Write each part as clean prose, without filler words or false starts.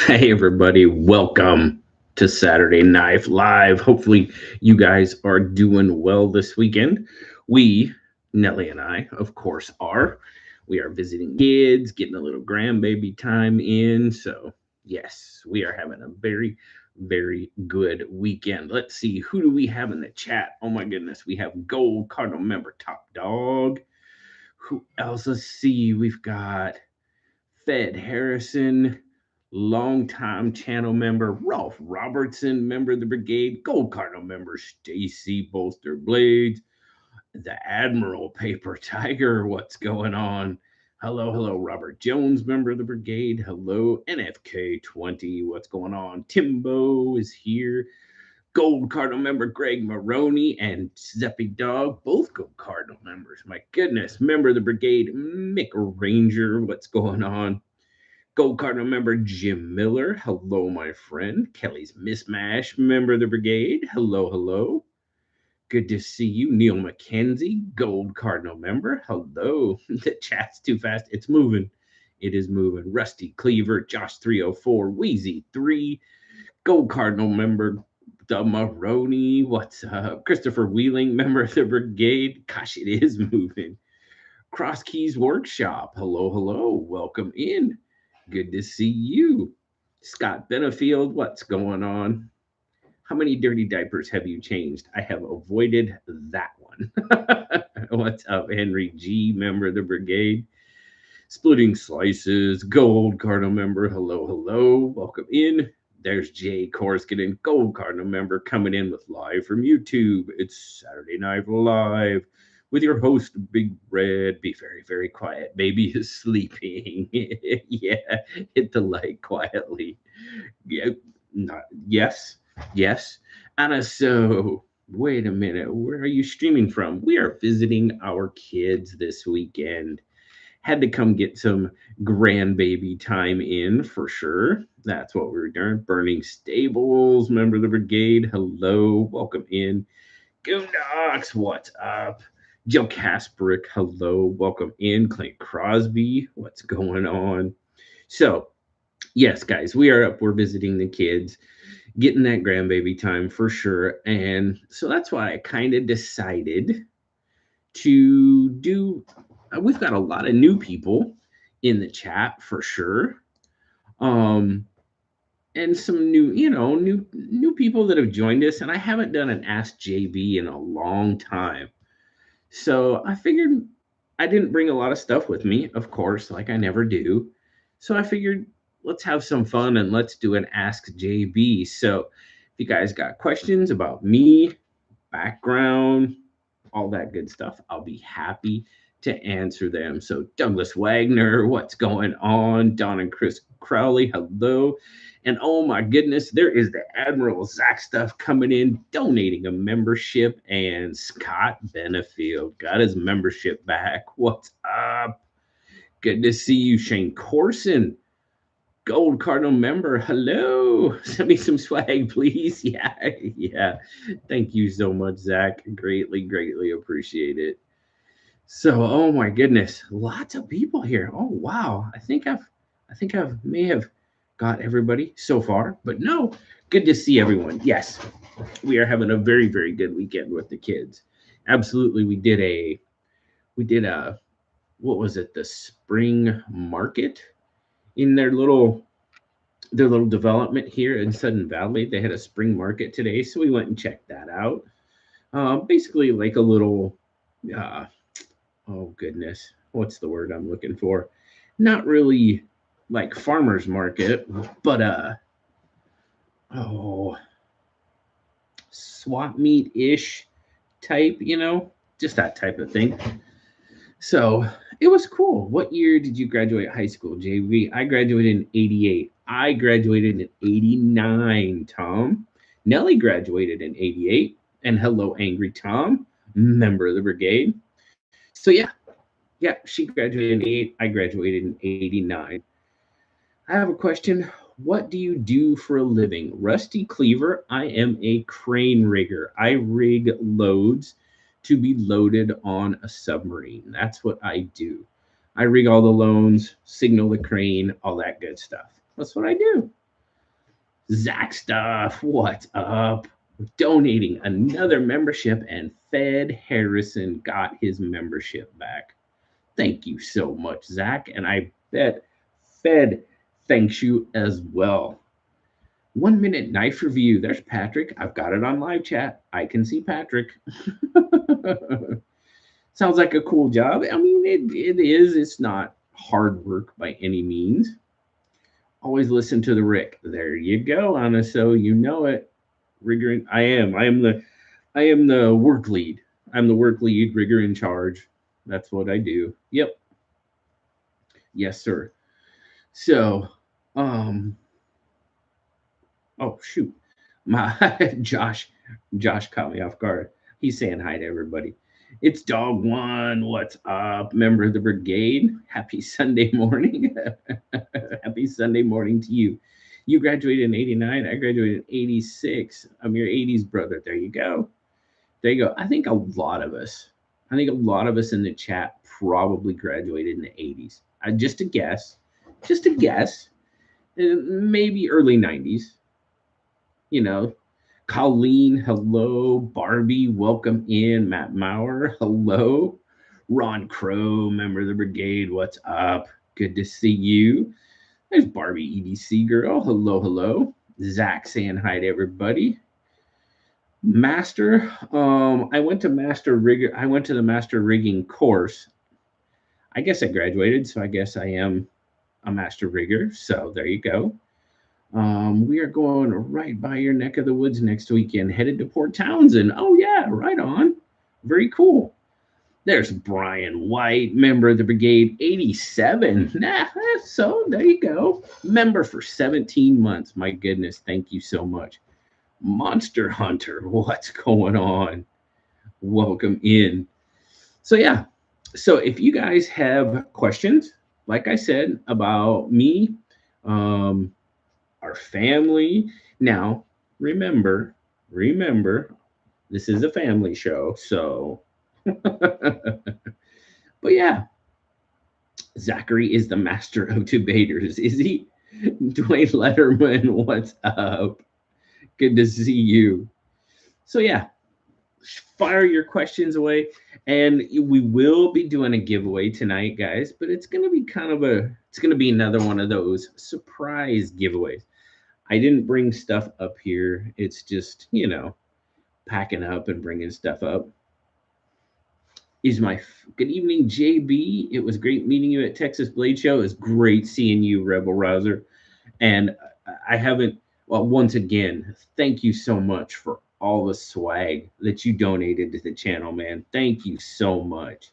Hey, everybody, welcome to Saturday Knife Live. Hopefully, you guys are doing well this weekend. We, Nellie and I, of course, are. We are visiting kids, getting a little grandbaby time in. So, yes, we are having a very, very good weekend. Let's see, who do we have in the chat? Oh, my goodness, we have Gold Cardinal member Top Dog. Who else? Let's see, we've got Fed Harrison, longtime channel member Rolf Robertson, member of the brigade, Gold Cardinal member Stacy Bolster Blades, the Admiral Paper Tiger. What's going on? Hello, hello, Robert Jones, member of the brigade. Hello, NFK20. What's going on? Timbo is here. Gold Cardinal member Greg Maroney and Zeppy Dog, both Gold Cardinal members. My goodness, member of the brigade, Mick Ranger. What's going on? Gold Cardinal member Jim Miller. Hello, my friend. Kelly's Mismash, member of the brigade. Hello, hello. Good to see you. Neil McKenzie, Gold Cardinal member. Hello. The chat's too fast. It's moving. It is moving. Rusty Cleaver, Josh 304, Wheezy 3, Gold Cardinal member the Maroney. What's up? Christopher Wheeling, member of the brigade. Gosh, it is moving. Cross Keys Workshop. Hello, hello. Welcome in. Good to see you. Scott Benefield, what's going on? How many dirty diapers have you changed? I have avoided that one. What's up, Henry G, member of the brigade? Splitting Slices, Gold Cardinal member. Hello, hello. Welcome in. There's Jay Korskin, Gold Cardinal member, coming in with live from YouTube. It's Saturday Night Live with your host, Big Red. Be very, very quiet. Baby is sleeping. Yeah, hit the like quietly. Yeah, not yes, yes. Anna, so wait a minute. Where are you streaming from? We are visiting our kids this weekend. Had to come get some grandbaby time in for sure. That's what we were doing. Burning Stables, member of the brigade. Hello, welcome in. Goondocks, what's up? Joe Kasprick, hello, welcome in. Clint Crosby, what's going on? So, yes, guys, we are up. We're visiting the kids, getting that grandbaby time for sure. And so that's why I kind of decided to do. We've got a lot of new people in the chat for sure. And some new people that have joined us. And I haven't done an Ask JB in a long time. So I figured I didn't bring a lot of stuff with me, of course, like I never do. So I figured let's have some fun and let's do an Ask JB. So if you guys got questions about me, background, all that good stuff, I'll be happy to answer them. So Douglas Wagner, what's going on? Don and Chris Crowley, hello. And oh my goodness, there is the Admiral Zach stuff coming in, donating a membership. And Scott Benefield got his membership back. What's up? Good to see you, Shane Corson. Gold Cardinal member, hello. Send me some swag, please. Yeah, yeah. Thank you so much, Zach. Greatly, greatly appreciate it. So, oh my goodness, lots of people here. Oh wow, I think I've may have got everybody so far, but no, good to see everyone. Yes, we are having a very, very good weekend with the kids. Absolutely, we did a what was it? The spring market in their little development here in Sudden Valley. They had a spring market today, so we went and checked that out. Basically, like a little, uh, oh goodness, what's the word I'm looking for? Not really like farmers market, but oh, swap meet ish type, just that type of thing. So it was cool. What year did you graduate high school, JV? I graduated in 88. I graduated in 89, Tom. Nellie graduated in 88. And hello, Angry Tom, member of the brigade. So yeah, she graduated in 88. I graduated in 89. I have a question. What do you do for a living? Rusty Cleaver, I am a crane rigger. I rig loads to be loaded on a submarine. That's what I do. I rig all the loads, signal the crane, all that good stuff. That's what I do. Zach Stuff, what's up? Donating another membership, and Fed Harrison got his membership back. Thank you so much, Zach. And I bet Fed thanks you as well. 1 minute knife review. There's Patrick. I've got it on live chat. I can see Patrick. Sounds like a cool job. I mean, it is. It's not hard work by any means. Always listen to the Rick. There you go, Anna. So you know it. Rigger. I am. I am the work lead. I'm the work lead. Rigger in charge. That's what I do. Yep. Yes, sir. So, um, oh shoot, my Josh caught me off guard. He's saying hi to everybody. It's Dog One. What's up, member of the brigade? Happy Sunday morning. Happy Sunday morning to you. You graduated in '89. I graduated in '86. I'm your '80s brother. There you go. There you go. I think a lot of us. I think a lot of us in the chat probably graduated in the '80s. Just a guess. Just a guess. Maybe early '90s. You know, Colleen, hello. Barbie, welcome in. Matt Maurer, hello. Ron Crow, member of the brigade, what's up? Good to see you. There's Barbie EDC girl, hello, hello. Zach saying hi to everybody. Master, I went to the master rigging course. I guess I graduated, so I guess I am a master rigger. So there you go. We are going right by your neck of the woods next weekend, headed to Port Townsend. Oh, yeah, right on. Very cool. There's Brian White, member of the brigade, 87. So there you go. Member for 17 months. My goodness, thank you so much. Monster Hunter, what's going on? Welcome in. So, yeah. So, if you guys have questions, like I said, about me, our family. Now, remember, this is a family show. So, but yeah, Zachary is the master of debaters. Is he? Dwayne Letterman, what's up? Good to see you. So, yeah, fire your questions away. And we will be doing a giveaway tonight, guys, but it's going to be it's going to be another one of those surprise giveaways. I didn't bring stuff up here. It's just, packing up and bringing stuff up. Good evening, JB. It was great meeting you at Texas Blade Show. It was great seeing you, Rebel Rouser. And I haven't, well, once again, thank you so much for all the swag that you donated to the channel, man. Thank you so much,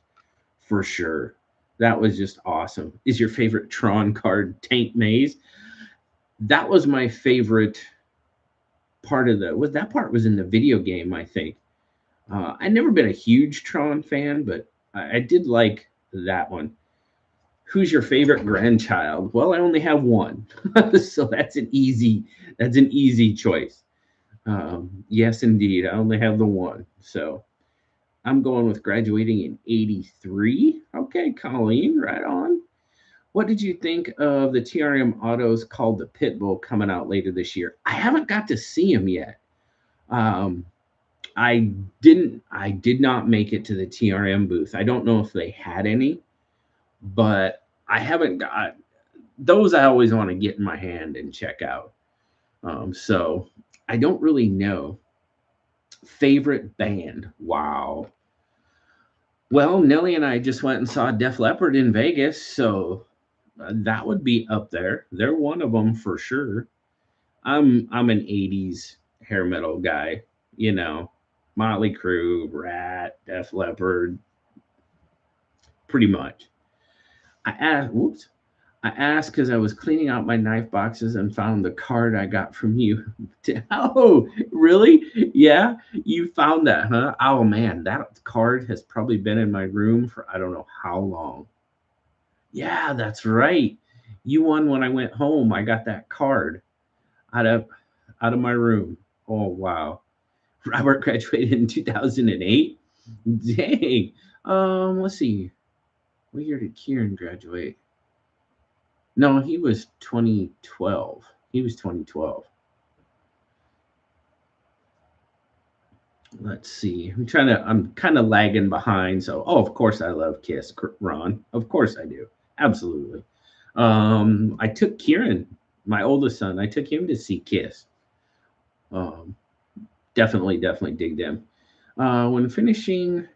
for sure. That was just awesome. Is your favorite Tron card Tank Maze? That was my favorite part of that part was in the video game, I think. I've never been a huge Tron fan, but I did like that one. Who's your favorite grandchild? Well, I only have one, so that's an easy choice. Yes, indeed, I only have the one, so I'm going with graduating in '83. Okay, Colleen, right on. What did you think of the TRM autos called the Pitbull coming out later this year? I haven't got to see them yet. I did not make it to the TRM booth. I don't know if they had any, but I haven't got those. I always want to get in my hand and check out. So I don't really know. Favorite band? Wow. Well, Nelly and I just went and saw Def Leppard in Vegas, so that would be up there. They're one of them for sure. I'm an '80s hair metal guy, Motley Crue, Rat, Def Leppard, pretty much. I asked because I was cleaning out my knife boxes and found the card I got from you. Oh, really? Yeah, you found that, huh? Oh man, that card has probably been in my room for I don't know how long. Yeah, that's right. You won when I went home. I got that card out of my room. Oh wow. Robert graduated in 2008. Dang. Let's see. What year did Kieran graduate? No, he was 2012. He was 2012. Let's see. I'm kind of lagging behind. So, oh, of course I love Kiss, Ron. Of course I do. Absolutely. I took Kieran, my oldest son, I took him to see Kiss. Um, definitely dig them. When fishing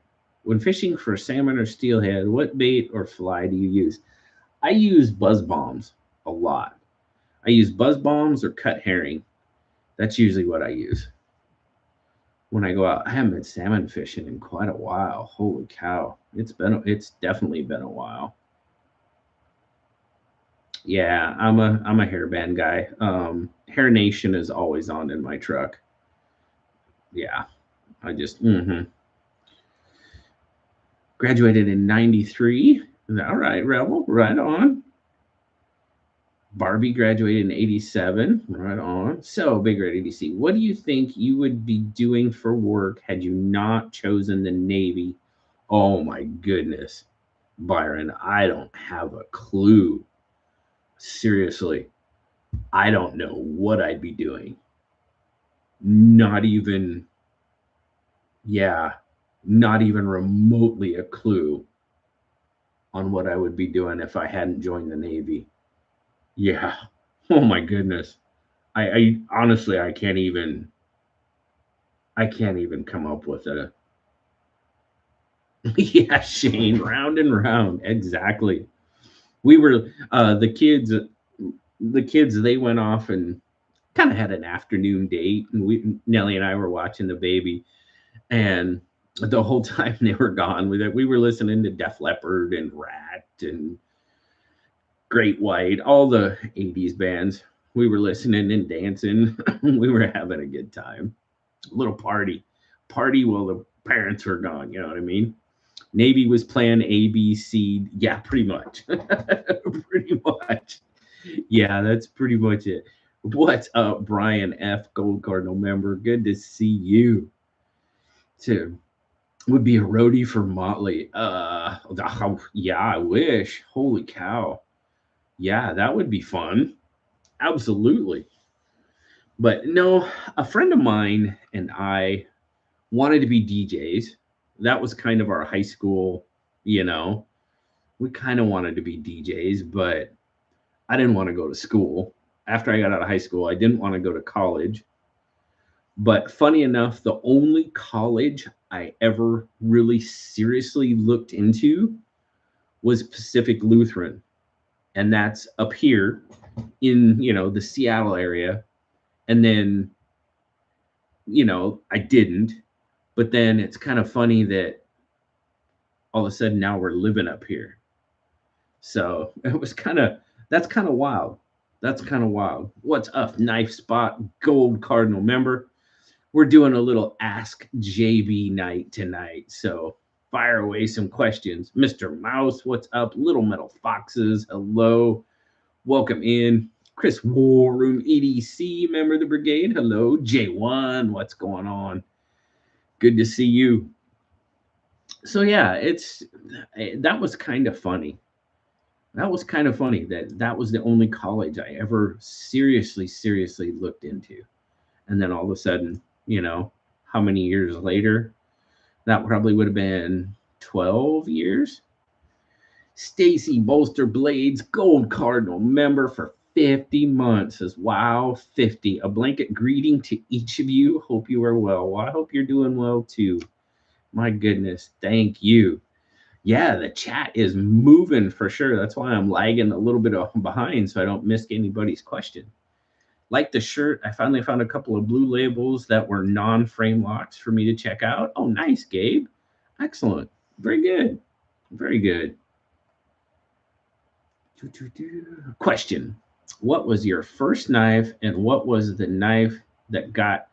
for salmon or steelhead, what bait or fly do you use? I use buzz bombs a lot. I use buzz bombs or cut herring. That's usually what I use when I go out. I haven't been salmon fishing in quite a while. Holy cow. It's definitely been a while. Yeah, I'm a hairband guy. Hair Nation is always on in my truck. Yeah, I just graduated in '93. All right, Rebel, right on. Barbie graduated in '87. Right on. So, Big Red EDC, what do you think you would be doing for work had you not chosen the Navy? Oh my goodness, Byron, I don't have a clue. Seriously, I don't know what I'd be doing. Not even, yeah, not even remotely a clue on what I would be doing if I hadn't joined the Navy. Yeah. Oh my goodness. I honestly I can't even come up with a yeah, Shane, round and round. Exactly. We were the kids they went off and kind of had an afternoon date, and Nellie and I were watching the baby, and the whole time they were gone with it, we were listening to Def Leppard and Rat and Great White, all the '80s bands. We were listening and dancing. We were having a good time. A little party while the parents were gone. You know what I mean? Navy was playing ABC. Yeah, pretty much. Pretty much. Yeah, that's pretty much it. What's up, Brian F. Gold Cardinal member? Good to see you. Too. Would be a roadie for Motley. Yeah, I wish. Holy cow. Yeah, that would be fun. Absolutely. But no, a friend of mine and I wanted to be DJs. That was kind of our high school, you know. We kind of wanted to be DJs, but I didn't want to go to school. After I got out of high school, I didn't want to go to college. But funny enough, the only college I ever really seriously looked into was Pacific Lutheran. And that's up here in, the Seattle area. And then, I didn't. But then it's kind of funny that all of a sudden now we're living up here. So that's kind of wild. That's kind of wild. What's up, Knife Spot Gold Cardinal member? We're doing a little Ask JB night tonight. So fire away some questions. Mr. Mouse, what's up? Little Metal Foxes, hello. Welcome in. Chris Warroom EDC, member of the brigade. Hello. J1, what's going on? Good to see you. So yeah, that was kind of funny. That was kind of funny that was the only college I ever seriously looked into. And then all of a sudden, how many years later? That probably would have been 12 years. Stacy Bolster Blades, Gold Cardinal member for 50 months says, wow, 50. A blanket greeting to each of you. Hope you are well. Well, I hope you're doing well too. My goodness. Thank you. Yeah, the chat is moving for sure. That's why I'm lagging a little bit behind so I don't miss anybody's question. Like the shirt, I finally found a couple of blue labels that were non-frame locks for me to check out. Oh, nice, Gabe. Excellent. Very good. Very good. Question. What was your first knife and what was the knife that got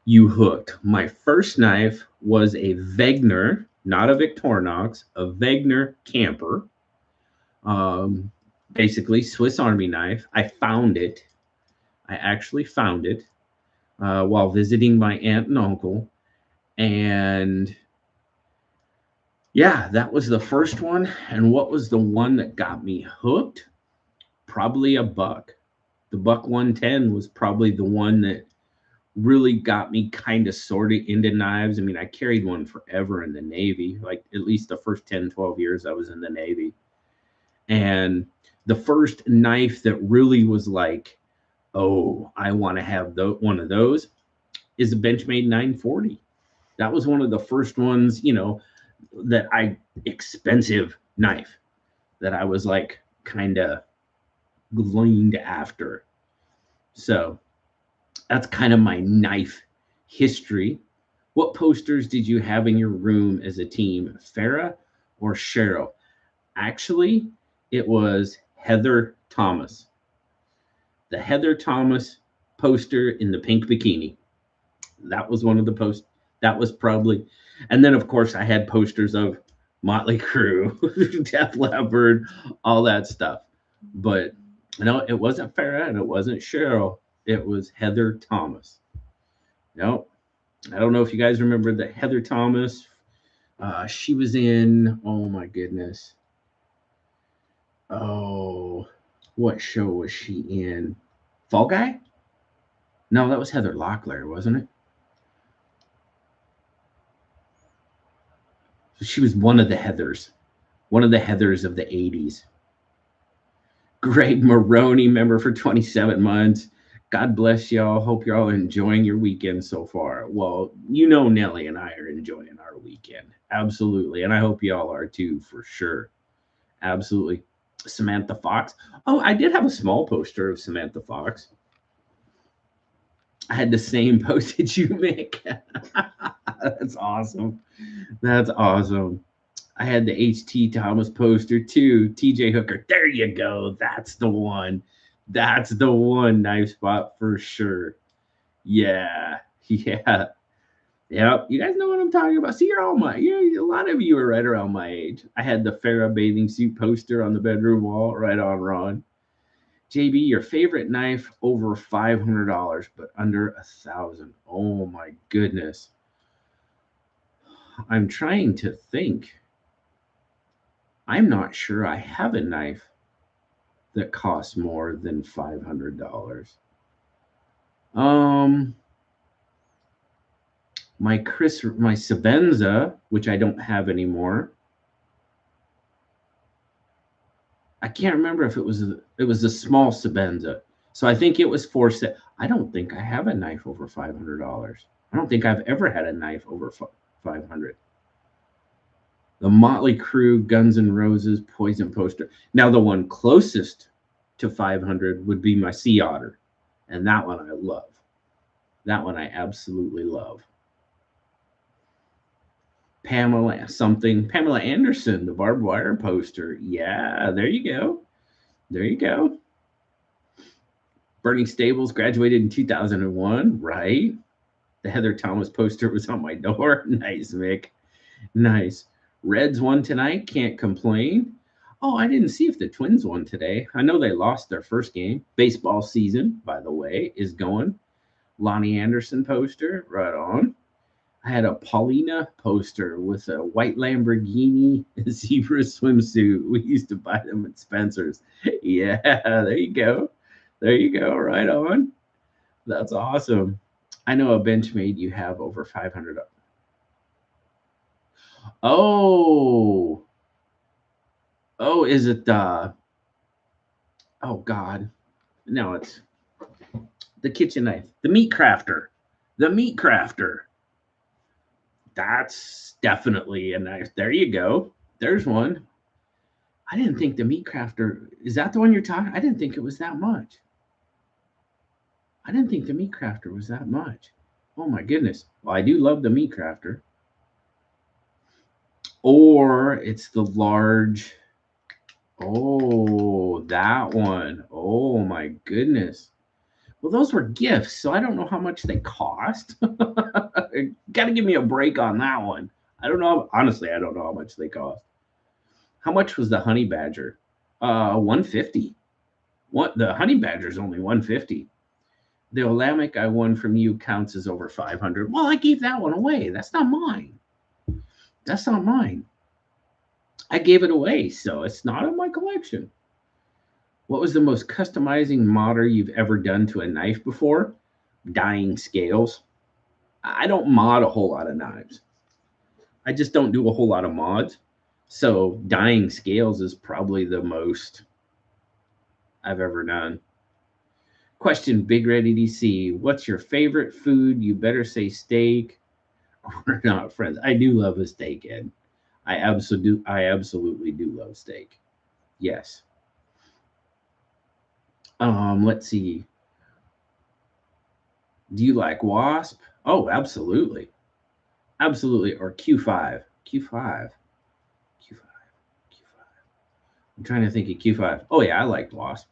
you hooked? My first knife was a Wegener, not a Victorinox, a Wegener camper. Basically, Swiss Army knife. I found it. I actually found it while visiting my aunt and uncle. And yeah, that was the first one. And what was the one that got me hooked? Probably a buck. The buck 110 was probably the one that really got me kind of sort of into knives. I mean, I carried one forever in the Navy, like at least the first 10, 12 years I was in the Navy. And the first knife that really was like, oh, I want to have one of those is a Benchmade 940. That was one of the first ones, you know, expensive knife that I was like kind of gleaned after. So that's kind of my knife history. What posters did you have in your room as a team, Farah or Cheryl? Actually, it was Heather Thomas. The Heather Thomas poster in the pink bikini. That was one of the posts. That was probably, and then of course I had posters of Motley Crue, Def Leppard, all that stuff. But no, it wasn't Farah and it wasn't Cheryl. It was Heather Thomas. No, I don't know if you guys remember that Heather Thomas. She was in, oh my goodness. Oh, what show was she in? Fall Guy? No, that was Heather Locklear, wasn't it? She was one of the Heathers of the 80s. Greg Maroney, member for 27 months. God bless y'all. Hope you're all enjoying your weekend so far. Well, you know, Nellie and I are enjoying our weekend. Absolutely. And I hope y'all are too, for sure. Absolutely. Samantha Fox. Oh, I did have a small poster of Samantha Fox. I had the same postage you make. That's awesome. That's awesome. I had the H.T. Thomas poster too. TJ Hooker. There you go. That's the one. That's the one. Knife spot for sure. Yeah. Yeah. Yep. You guys know what I'm talking about. See, you're all a lot of you are right around my age. I had the Farah bathing suit poster on the bedroom wall. Right on, Ron. JB, your favorite knife over $500, but under $1,000. Oh my goodness. I'm trying to think. I'm not sure I have a knife that costs more than $500. My Savenza, which I don't have anymore. I can't remember if it was a small Savenza. So I think it was Forrest. I don't think I have a knife over $500. I don't think I've ever had a knife over $500. The Motley Crue, Guns N' Roses, Poison poster. Now, the one closest to 500 would be my Sea Otter. And that one I love. That one I absolutely love. Pamela Anderson, the barbed wire poster. Yeah, there you go. There you go. Burning Stables graduated in 2001, right? The Heather Thomas poster was on my door. Nice, Mick. Nice. Reds won tonight. Can't complain. Oh, I didn't see if the Twins won today. I know they lost their first game. Baseball season, by the way, is going. Lonnie Anderson poster. Right on. I had a Paulina poster with a white Lamborghini zebra swimsuit. We used to buy them at Spencer's. Yeah, there you go. There you go. Right on. That's awesome. I know a Benchmade you have over 500. Oh, is it oh God. No, it's the kitchen knife. The Meat Crafter. The Meat Crafter. That's definitely a knife. There you go. There's one. I didn't think the Meat Crafter, is that the one you're talking? I didn't think it was that much. I didn't think the Meat Crafter was that much. Oh my goodness. Well, I do love the Meat Crafter. Or it's the large. Oh, that one. Oh my goodness. Well, those were gifts, so I don't know how much they cost. Got to give me a break on that one. I don't know. Honestly, I don't know how much they cost. How much was the Honey Badger? $150. What? The Honey Badger is only $150. The Olamic I won from you counts as over 500. Well, I gave that one away. That's not mine. That's not mine. I gave it away, so it's not in my collection. What was the most customizing modder you've ever done to a knife before? Dyeing scales. I don't mod a whole lot of knives. I just don't do a whole lot of mods. So dyeing scales is probably the most I've ever done. Question, BigRedEDC. What's your favorite food? You better say steak. We're not friends. I do love a steak, Ed. I absolutely do love steak. Yes. Let's see. Do you like Wasp? Oh, absolutely. Absolutely. Or Q5. Q5. Q5. Q5. I'm trying to think of Q5. Oh yeah, I liked Wasp.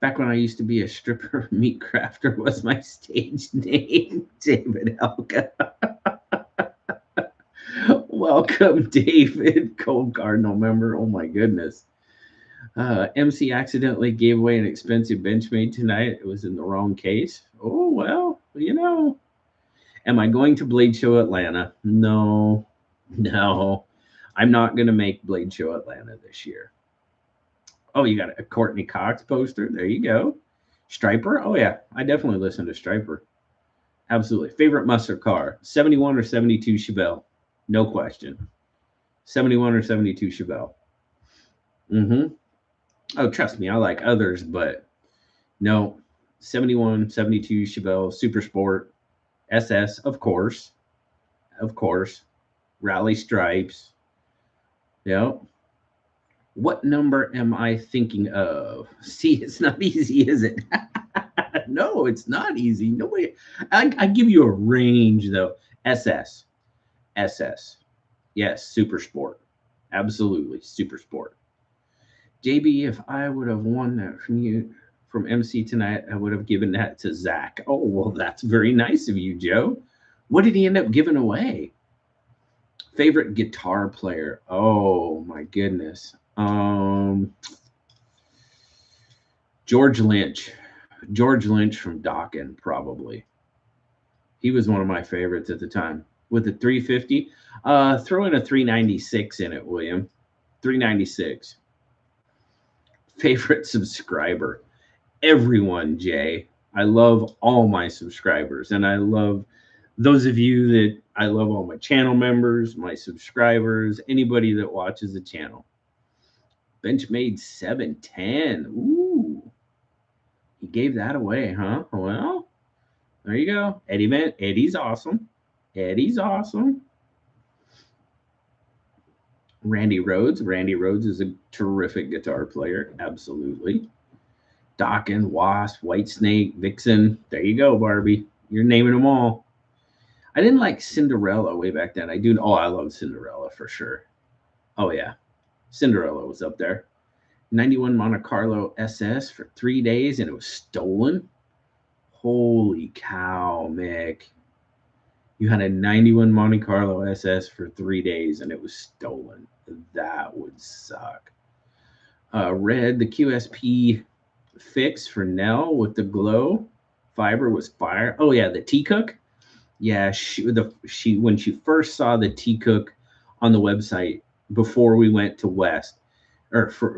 Back when I used to be a stripper, meat crafter was my stage name. David Elka. Welcome, David, Cold Cardinal member. Oh my goodness. MC accidentally gave away an expensive Benchmade tonight. It was in the wrong case. Oh, well, you know. Am I going to Blade Show Atlanta? No, no. I'm not going to make Blade Show Atlanta this year. Oh, you got a Courtney Cox poster. There you go. Striper. Oh, yeah. I definitely listen to Striper. Absolutely. Favorite muscle car? 71 or 72 Chevelle? No question. 71 or 72 Chevelle. Mm-hmm. Oh, trust me, I like others, but no. 71, 72 Chevelle, Super Sport, SS, of course. Of course. Rally Stripes. Yep. What number am I thinking of? See, it's not easy, is it? No, it's not easy. Nobody. I give you a range though. SS. SS. Yes, Super Sport. Absolutely, Super Sport. JB, if I would have won that from MC tonight, I would have given that to Zach. Oh, well, that's very nice of you, Joe. What did he end up giving away? Favorite guitar player? Oh my goodness. George Lynch. George Lynch from Dokken, probably. He was one of my favorites at the time. With the 350, throw in a 396 in it, William. 396. Favorite subscriber? Everyone, Jay. I love all my subscribers, and I love those of you that I love all my channel members, my subscribers, anybody that watches the channel. Benchmade 710. Ooh. He gave that away, huh? Well, there you go. Eddie's awesome. Eddie's awesome. Randy Rhodes. Randy Rhodes is a terrific guitar player. Absolutely. Dokken, Wasp, Whitesnake, Vixen. There you go, Barbie. You're naming them all. I didn't like Cinderella way back then. I love Cinderella for sure. Oh, yeah. Cinderella was up there. 91 Monte Carlo SS for 3 days, and it was stolen. Holy cow, Mick. You had a 91 Monte Carlo SS for 3 days, and it was stolen. That would suck. Red, the QSP fix for Nell with the glow fiber was fire. Oh yeah, the T-Cook. Yeah, when she first saw the T-Cook on the website before we went to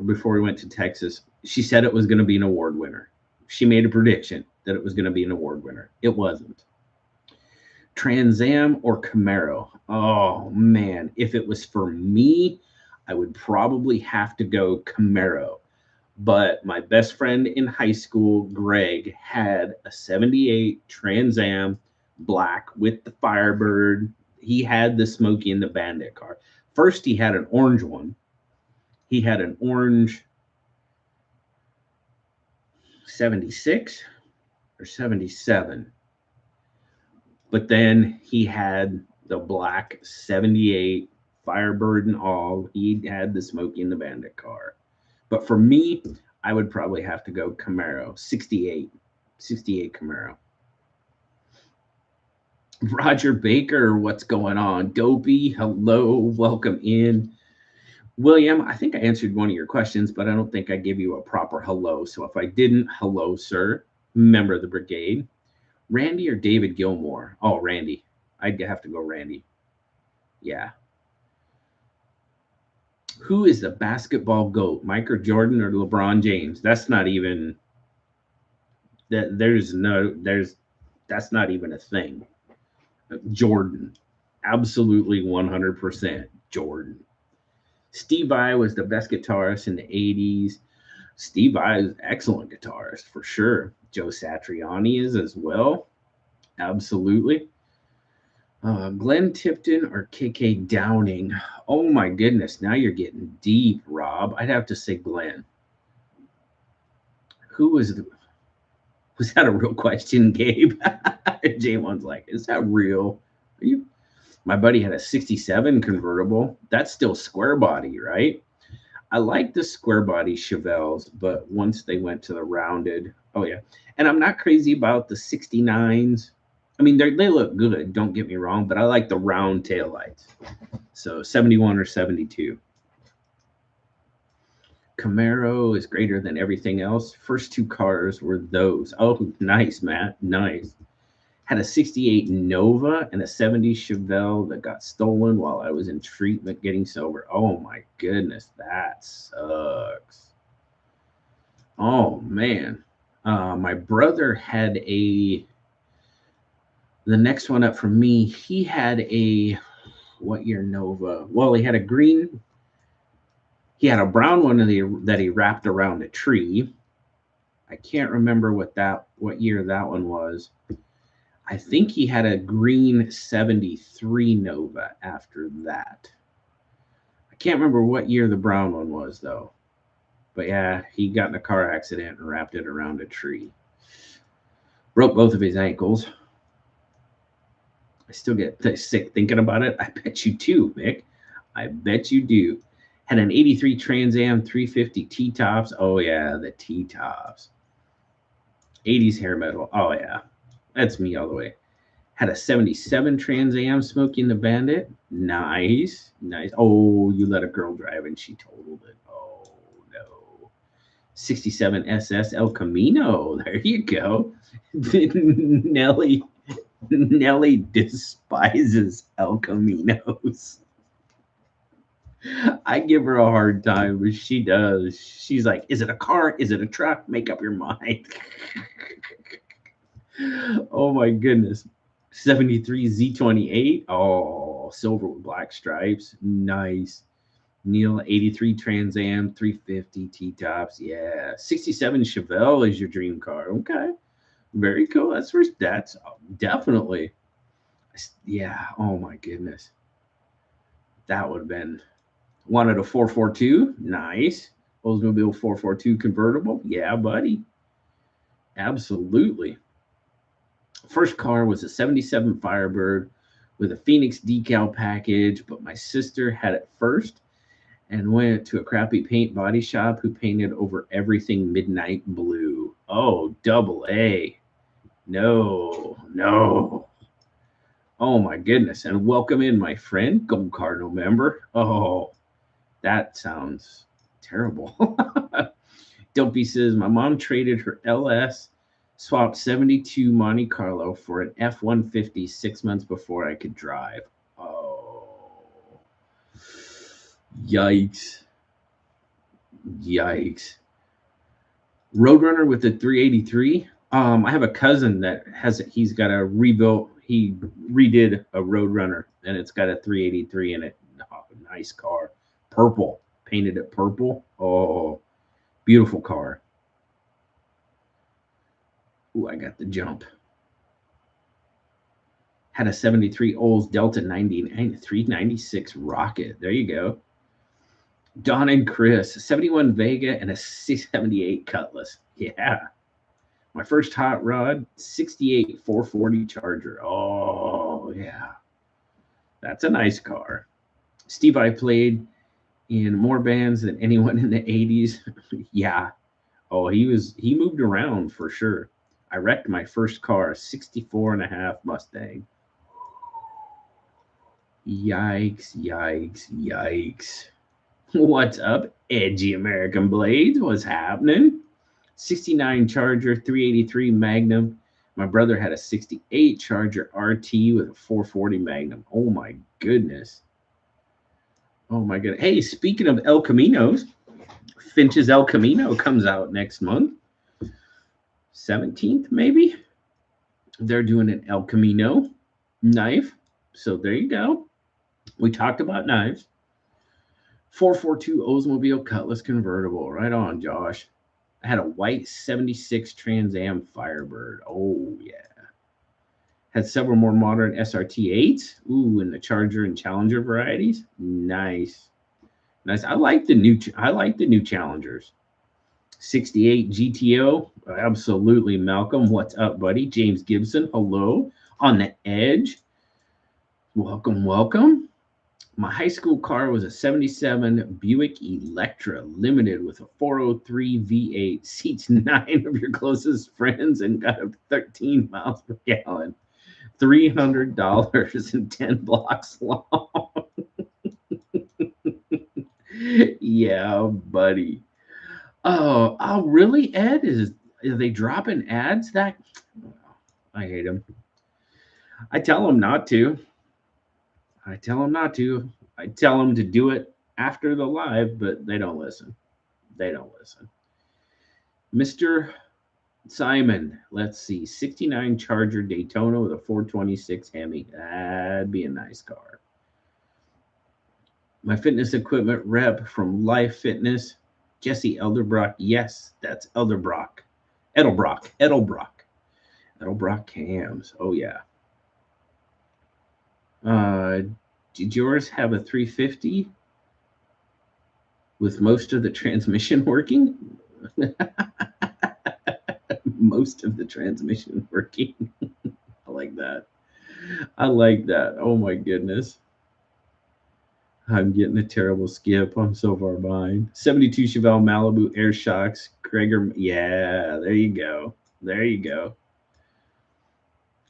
before we went to Texas, she said it was going to be an award winner. She made a prediction that it was going to be an award winner. It wasn't. Trans Am or Camaro? Oh man, if it was for me, I would probably have to go Camaro. But my best friend in high school, Greg, had a 78 Trans Am black with the Firebird. He had the Smokey and the Bandit car. First, he had an orange one. He had an orange 76 or 77. But then he had the black 78 Firebird and all. He had the Smokey and the Bandit car. But for me, I would probably have to go Camaro, 68 Camaro. Roger Baker, what's going on? Dopey, hello, welcome in. William, I think I answered one of your questions, but I don't think I gave you a proper hello. So if I didn't, hello, sir, member of the brigade. Randy or David Gilmour? Oh, Randy. I'd have to go Randy. Yeah. Who is the basketball GOAT, Michael Jordan or LeBron James? That's not even that. There's That's not even a thing. Jordan. Absolutely 100% Jordan. Steve Vai was the best guitarist in the 80s. Steve Vai is an excellent guitarist for sure. Joe Satriani is as well. Absolutely. Glenn Tipton or KK Downing? Oh my goodness, now you're getting deep, Rob. I'd have to say Glenn. Who was that a real question, Gabe? J1's like, is that real? Are you? My buddy had a 67 convertible. That's still square body, right? I like the square body Chevelles, but once they went to the rounded, oh yeah. And I'm not crazy about the 69s. I mean, they look good, don't get me wrong, but I like the round tail lights. So 71 or 72. Camaro is greater than everything else. First two cars were those. Oh, nice, Matt. Nice. Had a 68 Nova and a 70 Chevelle that got stolen while I was in treatment getting sober. Oh my goodness, that sucks. Oh man. My brother had the next one up from me, he had a, what year Nova? Well, he had a green, he had a brown one that he wrapped around a tree. I can't remember what year that one was. I think he had a green 73 Nova after that. I can't remember what year the brown one was, though. But yeah, he got in a car accident and wrapped it around a tree. Broke both of his ankles. I still get sick thinking about it. I bet you do, Mick. I bet you do. Had an 83 Trans Am 350 T-tops. Oh, yeah, the T-tops. 80s hair metal. Oh, yeah. That's me all the way. Had a 77 Trans Am Smoking the Bandit. Nice. Nice. Oh, you let a girl drive and she totaled it. Oh, no. 67 SS El Camino. There you go. Nelly despises El Caminos. I give her a hard time, but she does. She's like, is it a car? Is it a truck? Make up your mind. Oh my goodness. 73 Z28. Oh, silver with black stripes. Nice. Neil 83 Trans Am 350 T-tops. Yeah. 67 Chevelle is your dream car. Okay. Very cool. That's definitely. Yeah. Oh my goodness. That would have been. Wanted a 442. Nice. Oldsmobile 442 convertible. Yeah, buddy. Absolutely. First car was a 77 Firebird with a Phoenix decal package, but my sister had it first and went to a crappy paint body shop who painted over everything midnight blue. Oh, double A. No. Oh my goodness. And welcome in my friend, Gold Cardinal member. Oh, that sounds terrible. Dopey says, my mom traded her LS swapped 72 Monte Carlo for an F-150 6 months before I could drive. Oh, yikes. Roadrunner with the 383. I have a cousin that he's got a rebuilt, he redid a Roadrunner and it's got a 383 in it. Oh, nice car. Purple, painted it purple. Oh, beautiful car. Ooh, I got the jump. Had a 73 Olds Delta 99 396 Rocket. There you go. Don and Chris, 71 Vega and a 678 Cutlass. Yeah. My first hot rod, 68 440 Charger. Oh, yeah. That's a nice car. Steve, I played in more bands than anyone in the 80s. Yeah. Oh, he moved around for sure. I wrecked my first car, a 64 and a half Mustang. Yikes. What's up, edgy American Blades? What's happening? 69 Charger, 383 Magnum. My brother had a 68 Charger RT with a 440 Magnum. Oh my goodness. Hey, speaking of El Caminos, Finch's El Camino comes out next month. 17th, maybe? They're doing an El Camino knife. So there you go. We talked about knives. 442 Oldsmobile Cutlass convertible. Right on, Josh. I had a white 76 Trans Am Firebird. Oh, yeah. Had several more modern SRT8s. Ooh, in the Charger and Challenger varieties. Nice. Nice. I like the new Challengers. 68 GTO. Absolutely, Malcolm. What's up, buddy? James Gibson. Hello. On the Edge. Welcome, welcome. My high school car was a 77 Buick Electra Limited with a 403 V8. Seats 9 of your closest friends and got up to 13 miles per gallon. $300 and 10 blocks long. Yeah, buddy. Oh, really, Ed? Are they dropping ads? That I hate them. I tell them not to. I tell them not to. I tell them to do it after the live, but they don't listen. They don't listen. Mr. Simon, let's see. 69 Charger Daytona with a 426 Hemi. That'd be a nice car. My fitness equipment rep from Life Fitness, Jesse Elderbrock. Yes, that's Elderbrock. Edelbrock cams. Oh, yeah. Did yours have a 350 with most of the transmission working? Most of the transmission working. I like that. I like that. Oh my goodness. I'm getting a terrible skip. I'm so far behind. 72 Chevelle Malibu Air Shocks. Gregor. Yeah, there you go. There you go.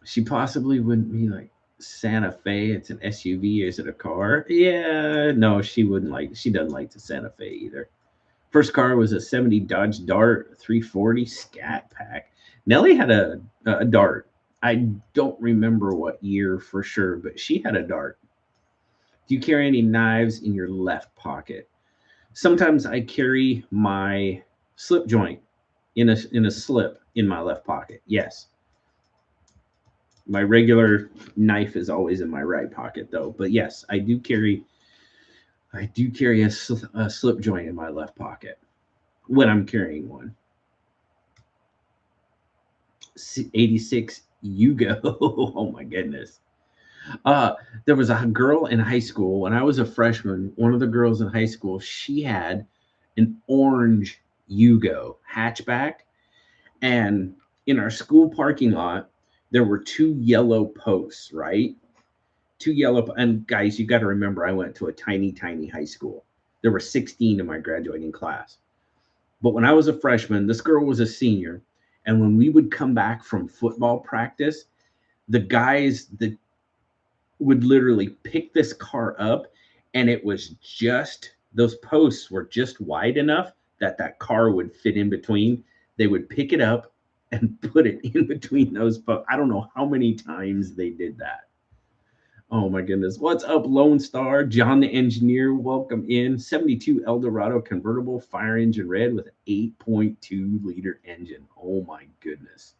She possibly wouldn't be like Santa Fe. It's an SUV. Is it a car? Yeah. No, she doesn't like the Santa Fe either. First car was a 70 Dodge Dart 340 Scat Pack. Nellie had a Dart. I don't remember what year for sure, but she had a Dart. Do you carry any knives in your left pocket? Sometimes I carry my slip joint in a slip in my left pocket. Yes. My regular knife is always in my right pocket though. But yes, I do carry a slip joint in my left pocket when I'm carrying one. 86 Yugo. Oh my goodness. There was a girl in high school when I was a freshman. One of the girls in high school, she had an orange Yugo hatchback, and in our school parking lot, there were two yellow posts, right? And guys, you got to remember, I went to a tiny, tiny high school. There were 16 in my graduating class. But when I was a freshman, this girl was a senior, and when we would come back from football practice, the guys that would literally pick this car up, and it was just those posts were just wide enough that car would fit in between. They would pick it up and put it in between those posts. I don't know how many times they did that. Oh my goodness. What's up, Lone Star? John the Engineer, welcome in. 72 Eldorado convertible fire engine red with an 8.2 liter engine. Oh my goodness.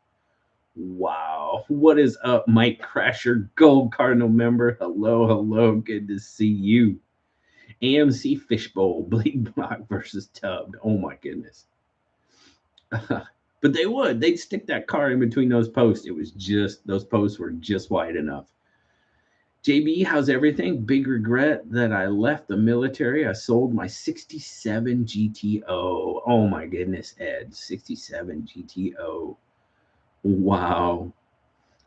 Wow. What is up, Mike Crasher, Gold Cardinal member? Hello, hello. Good to see you. AMC Fishbowl, Blade Block versus Tubbed. Oh my goodness. But they'd stick that car in between those posts. It was just, those posts were just wide enough. JB, how's everything? Big regret that I left the military. I sold my 67 GTO. Oh my goodness, Ed. 67 GTO. Wow.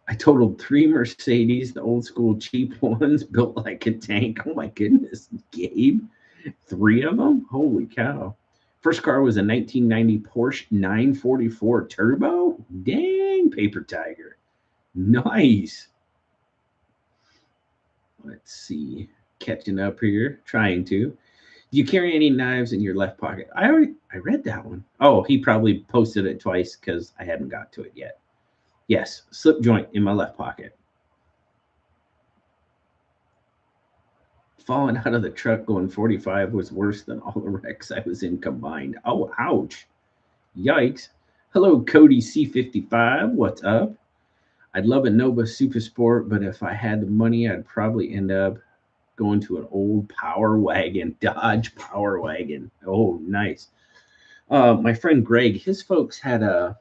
I totaled 3 Mercedes, the old school cheap ones, built like a tank. Oh my goodness, Gabe. 3 of them? Holy cow. First car was a 1990 Porsche 944 Turbo. Dang, Paper Tiger. Nice. Let's see. Catching up here. Trying to. Do you carry any knives in your left pocket? I read that one. Oh, he probably posted it twice because I hadn't got to it yet. Yes, slip joint in my left pocket. Falling out of the truck going 45 was worse than all the wrecks I was in combined. Oh, ouch. Yikes. Hello, Cody C55. What's up? I'd love a Nova Super Sport, but if I had the money, I'd probably end up going to an old Power Wagon, Dodge Power Wagon. Oh, nice. My friend Greg, his folks had it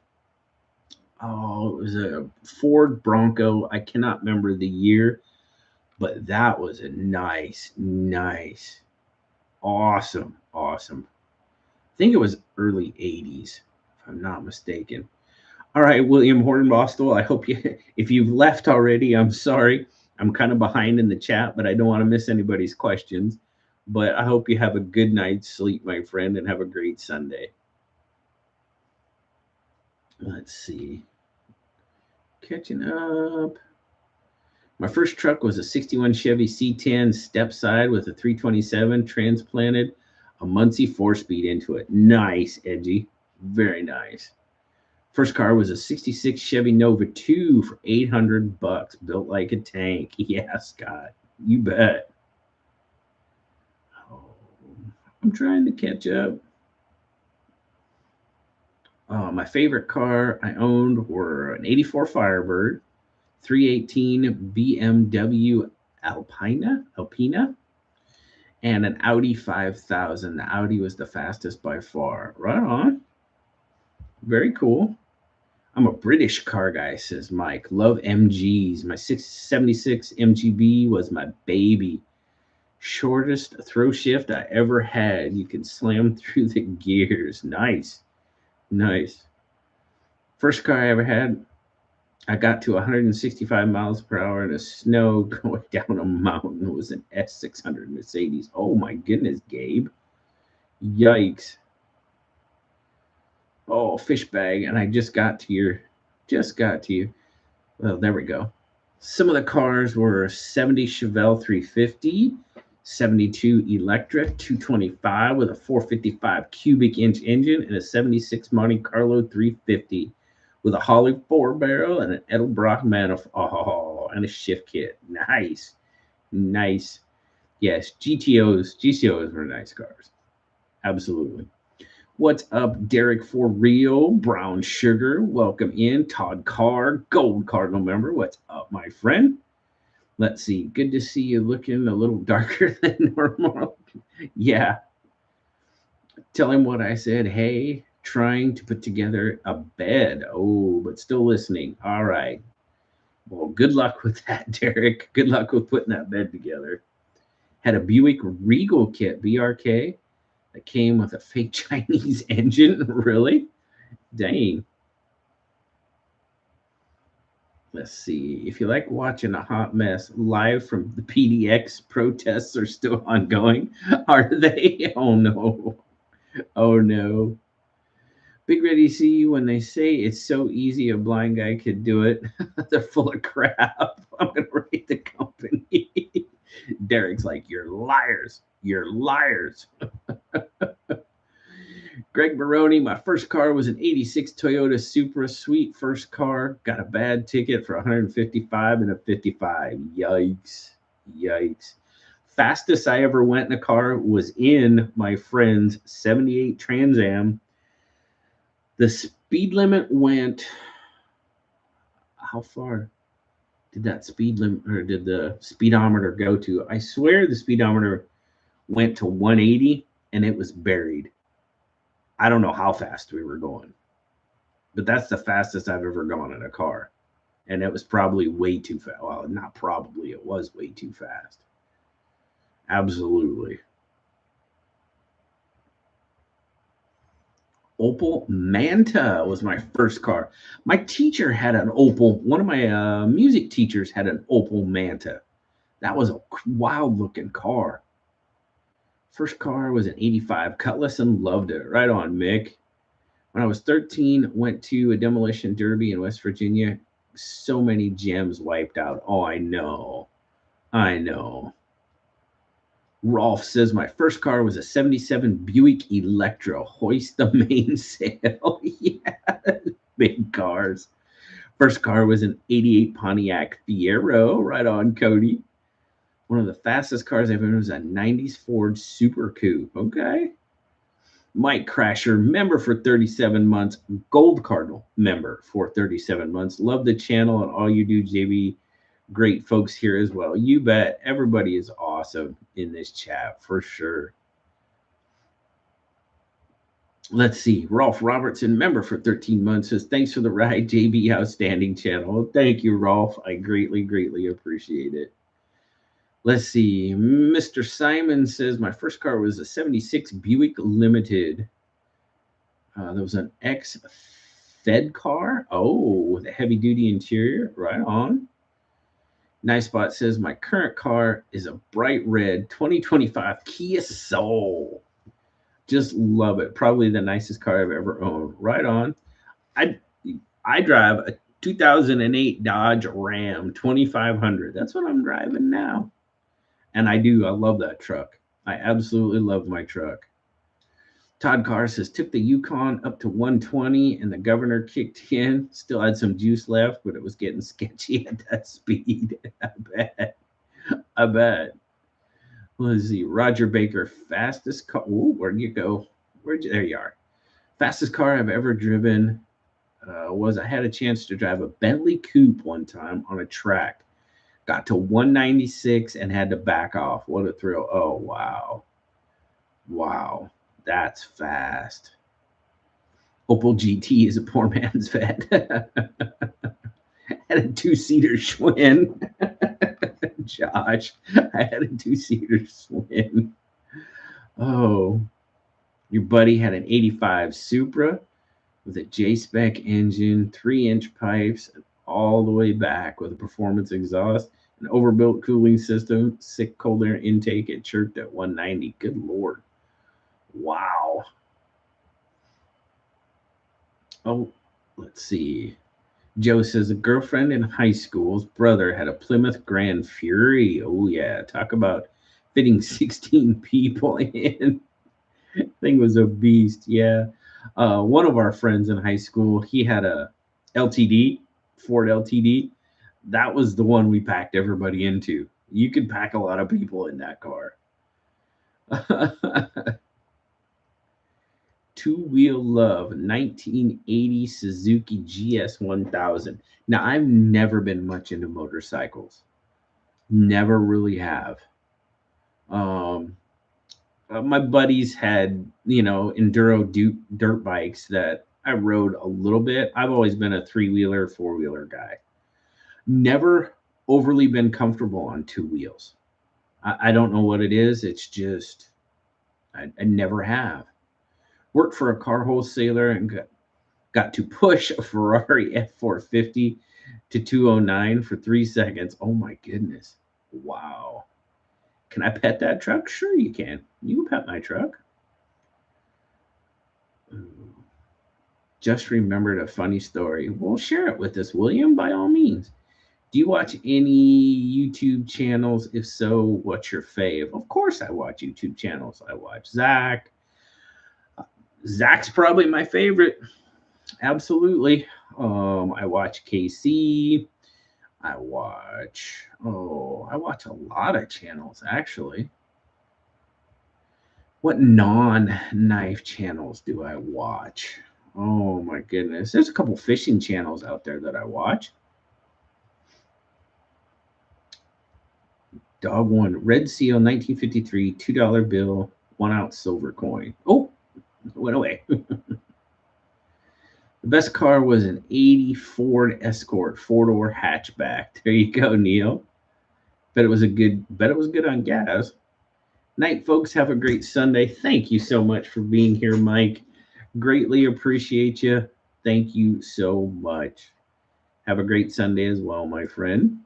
was a Ford Bronco. I cannot remember the year, but that was a nice, awesome. I think it was early 80s, if I'm not mistaken. All right, William Hornbostel, I hope you, if you've left already, I'm sorry. I'm kind of behind in the chat, but I don't want to miss anybody's questions. But I hope you have a good night's sleep, my friend, and have a great Sunday. Let's see. Catching up. My first truck was a 61 Chevy C10 step side with a 327 transplanted a Muncie 4-speed into it. Nice, Edgy. Very nice. First car was a 66 Chevy Nova 2 for $800, built like a tank. Yeah, Scott, you bet. Oh, I'm trying to catch up. My favorite car I owned were an 84 Firebird, 318 BMW Alpina, and an Audi 5000. The Audi was the fastest by far. Right on. Very cool. I'm a British car guy, says Mike. Love MGs. My 676 MGB was my baby. Shortest throw shift I ever had. You can slam through the gears. Nice. First car I ever had, I got to 165 miles per hour in the snow going down a mountain. It was an S600 Mercedes. Oh my goodness, Gabe. Yikes. Oh, fish bag. And I just got to you. Well, there we go. Some of the cars were 70 Chevelle 350, 72 Electra 225 with a 455 cubic inch engine, and a 76 Monte Carlo 350 with a Holly 4-barrel and an Edelbrock manifold. Oh, and a shift kit. Nice. Yes, GTOs were nice cars. Absolutely. What's up, Derek for real? Brown Sugar, welcome in. Todd Carr, Gold Cardinal member. What's up, my friend? Let's see. Good to see you looking a little darker than normal. Yeah. Tell him what I said. Hey, trying to put together a bed. Oh, but still listening. All right. Well, good luck with that, Derek. Good luck with putting that bed together. Had a Buick Regal kit, BRK. That came with a fake Chinese engine. Really? Dang. Let's see. If you like watching a hot mess live from the PDX, protests are still ongoing. Are they? Oh no. BigRedEDC, when they say it's so easy a blind guy could do it, they're full of crap. I'm going to rate the company. Derek's like, you're liars. Greg Baroni, my first car was an 86 Toyota Supra, sweet first car. Got a bad ticket for 155 and a 55. Yikes. Fastest I ever went in a car was in my friend's 78 Trans Am. The speed limit went, how far did that speed limit, or did the speedometer go to? I swear the speedometer went to 180 and it was buried. I don't know how fast we were going, but that's the fastest I've ever gone in a car. And it was probably way too fast. Well, not probably, it was way too fast. Absolutely. Opel Manta was my first car. My teacher had an Opel. One of my music teachers had an Opel Manta. That was a wild looking car. First car was an 85 Cutlass and loved it. Right on, Mick. When I was 13, went to a demolition derby in West Virginia. So many gems wiped out. Oh, I know. Rolf says my first car was a 77 Buick Electra. Hoist the mainsail. Yeah, big cars. First car was an 88 Pontiac Fiero. Right on, Cody. One of the fastest cars I've ever was a 90s Ford Super Coupe. Okay. Mike Crasher, member for 37 months. Gold Cardinal, member for 37 months. Love the channel and all you do, JB. Great folks here as well. You bet. Everybody is awesome in this chat for sure. Let's see. Rolf Robertson, member for 13 months, says, thanks for the ride, JB. Outstanding channel. Thank you, Rolf. I greatly, greatly appreciate it. Let's see. Mr. Simon says, my first car was a 76 Buick Limited. There was an ex-Fed car. Oh, with a heavy-duty interior. Right on. Nice Spot says, my current car is a bright red 2025 Kia Soul. Just love it. Probably the nicest car I've ever owned. Right on. I drive a 2008 Dodge Ram 2500. That's what I'm driving now. And I love that truck. I absolutely love my truck. Todd Carr says, took the Yukon up to 120 and the governor kicked in. Still had some juice left, but it was getting sketchy at that speed. I bet. Let's see. Roger Baker, fastest car. Ooh, where'd you go? There you are. Fastest car I've ever driven was I had a chance to drive a Bentley Coupe one time on a track. Got to 196 and had to back off. What a thrill. Oh, wow. Wow. That's fast. Opel GT is a poor man's vet. Had a two-seater Schwinn. Josh, I had a two-seater Schwinn. Oh, your buddy had an 85 Supra with a J-Spec engine, 3-inch pipes, all the way back with a performance exhaust, an overbuilt cooling system, sick cold air intake. It chirped at 190. Good Lord. Wow. Oh, let's see. Joe says a girlfriend in high school's brother had a Plymouth Grand Fury. Oh, yeah. Talk about fitting 16 people in. Thing was a beast. Yeah. One of our friends in high school, he had a LTD, Ford LTD. That was the one we packed everybody into. You could pack a lot of people in that car. Two-wheel love, 1980 Suzuki GS 1000. Now, I've never been much into motorcycles. Never really have. My buddies had, enduro dirt bikes that I rode a little bit. I've always been a three-wheeler, four-wheeler guy. Never overly been comfortable on two wheels. I don't know what it is. It's just, I never have. Worked for a car wholesaler and got to push a Ferrari F450 to 209 for 3 seconds. Oh my goodness. Wow. Can I pet that truck? Sure you can. You can pet my truck. Just remembered a funny story. Well, share it with us, William, by all means. Do you watch any YouTube channels? If so, what's your fave? Of course I watch YouTube channels. I watch Zach. Zach's probably my favorite. Absolutely. I watch KC. I watch a lot of channels, actually. What non-knife channels do I watch? Oh my goodness. There's a couple fishing channels out there that I watch. Dog one, Red Seal 1953, $2 bill, 1 ounce silver coin. Oh, it went away. The best car was an 80 Ford Escort, 4-door hatchback. There you go, Neil. Bet it was good on gas. Night, folks. Have a great Sunday. Thank you so much for being here, Mike. Greatly appreciate you. Thank you so much. Have a great Sunday as well, my friend.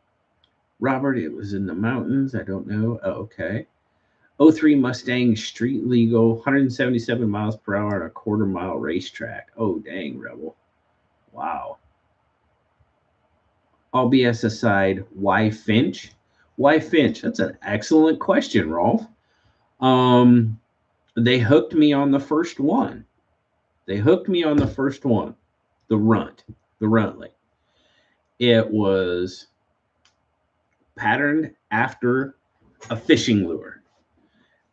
Robert, it was in the mountains. I don't know. Oh, okay. 03 Mustang street legal, 177 miles per hour on a quarter-mile racetrack. Oh, dang, Rebel. Wow. All BS aside, why Finch? Why Finch? That's an excellent question, Rolf. They hooked me on the first one. The Runtly. It was patterned after a fishing lure.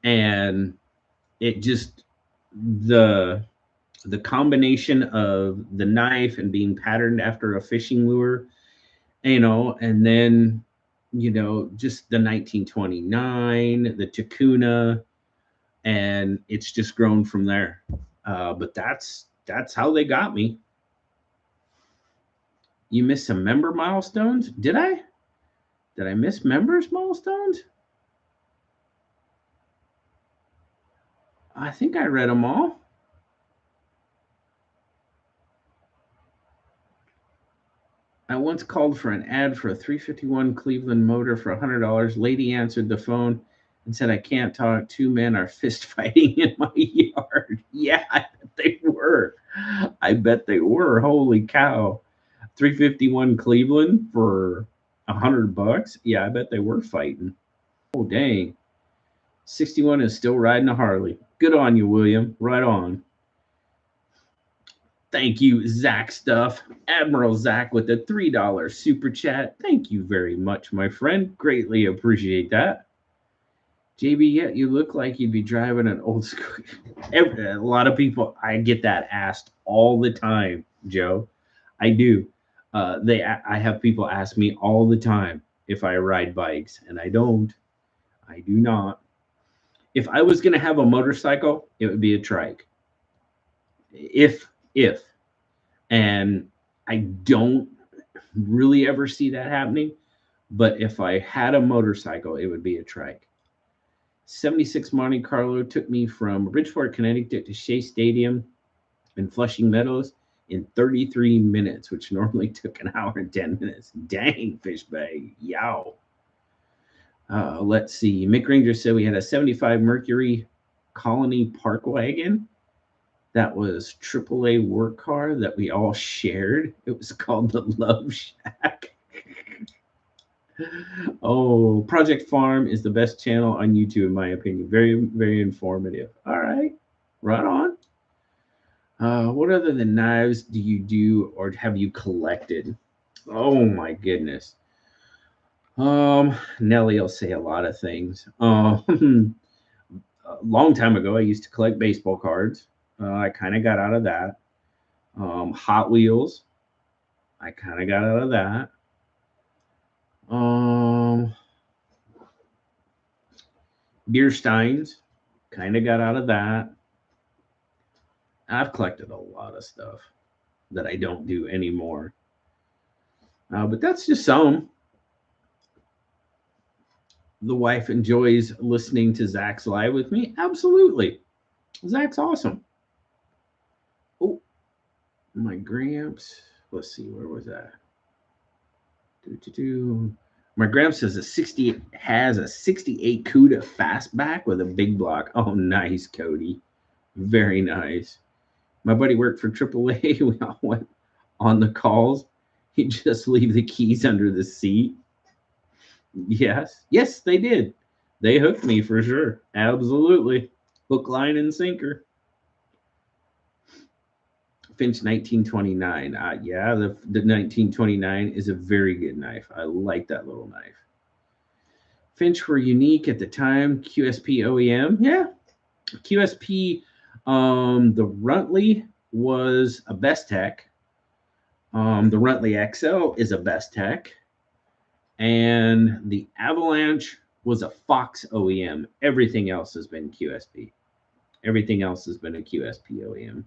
And it just, the combination of the knife and being patterned after a fishing lure, and then just the 1929, the Tacuna, and it's just grown from there. But that's how they got me. You missed some member milestones? Did I? Did I miss members milestones? I think I read them all. I once called for an ad for a 351 Cleveland motor for $100. Lady answered the phone and said, "I can't talk. Two men are fist fighting in my yard." Yeah, I bet they were. I bet they were. Holy cow. 351 Cleveland for $100? Yeah, I bet they were fighting. Oh, dang. 61 is still riding a Harley. Good on you, William. Right on. Thank you, Zach Stuff. Admiral Zach with the $3 super chat. Thank you very much, my friend. Greatly appreciate that. JB, yeah, you look like you'd be driving an old school. A lot of people, I get that asked all the time, Joe. I do. I have people ask me all the time if I ride bikes, and I don't. I do not. If I was going to have a motorcycle, it would be a trike. If, and I don't really ever see that happening, but if I had a motorcycle, it would be a trike. 76 Monte Carlo took me from Bridgeport, Connecticut to Shea Stadium in Flushing Meadows in 33 minutes, which normally took an hour and 10 minutes. Dang, fish bag. Yow. Let's see. Mick Ranger said we had a 75 Mercury Colony Park wagon. That was AAA work car that we all shared. It was called the Love Shack. Oh, Project Farm is the best channel on YouTube, in my opinion. Very, very informative. All right. Right on. What other than knives do you do or have you collected? Oh, my goodness. Nelly will say a lot of things. A long time ago, I used to collect baseball cards. I kind of got out of that. Hot Wheels, I kind of got out of that. Beer steins, kind of got out of that. I've collected a lot of stuff that I don't do anymore. But that's just some. The wife enjoys listening to Zach's live with me. Absolutely. Zach's awesome. Oh, my Gramps. Let's see, where was that? My Gramps has a 68 CUDA fastback with a big block. Oh, nice, Cody. Very nice. My buddy worked for AAA. We all went on the calls. He'd just leave the keys under the seat. Yes, they did. They hooked me for sure. Absolutely. Hook, line, and sinker. Finch 1929. Yeah, the 1929 is a very good knife. I like that little knife. Finch were unique at the time. QSP OEM. Yeah. QSP, the Runtley was a Best Tech. The Runtley XL is a Best Tech. And the Avalanche was a Fox OEM. Everything else has been QSP. Everything else has been a QSP OEM.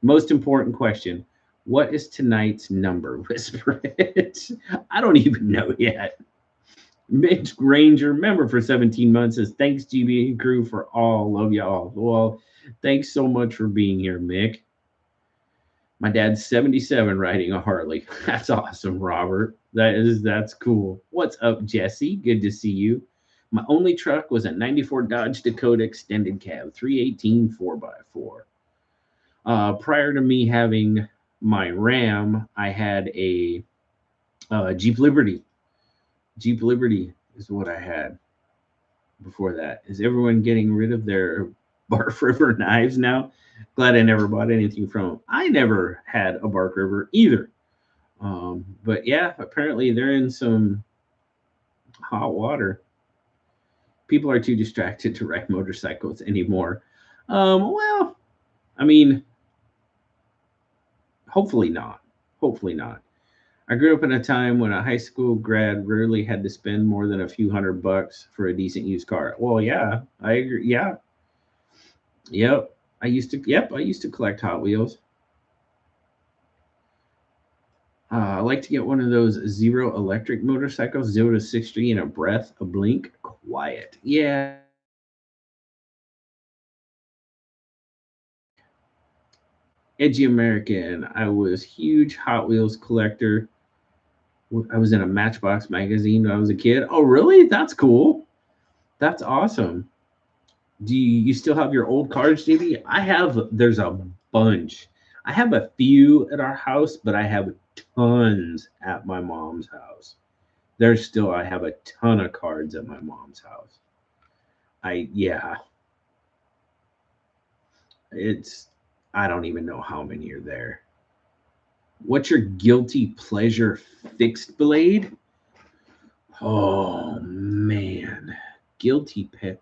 Most important question: what is tonight's number? Whisper it. I don't even know yet. Mitch Granger, member for 17 months, says, "Thanks, GB and crew, for all. Love y'all." Well, thanks so much for being here, Mick. My dad's 77 riding a Harley. That's awesome, Robert. That's cool. What's up, Jesse? Good to see you. My only truck was a 94 Dodge Dakota extended cab, 318 4x4. Prior to me having my Ram, I had a Jeep Liberty. Jeep Liberty is what I had before that. Is everyone getting rid of their Barf River knives now? Glad I never bought anything from them. I never had a Bark River either. But yeah, apparently they're in some hot water. People are too distracted to ride motorcycles anymore. Well, I mean, hopefully not. Hopefully not. I grew up in a time when a high school grad rarely had to spend more than a few $100 for a decent used car. Well, yeah, I agree. Yeah, yep. I used to collect Hot Wheels. I like to get one of those zero electric motorcycles, 0 to 60 in a breath, a blink, quiet. Yeah. Edgy American. I was huge Hot Wheels collector. I was in a Matchbox magazine when I was a kid. Oh, really? That's cool. That's awesome. Do you still have your old cars, Stevie? I have. There's a bunch. I have a few at our house, but I have tons at my mom's house. I have a ton of cards at my mom's house. Yeah, it's, I don't even know how many are there. What's your guilty pleasure fixed blade? Oh man,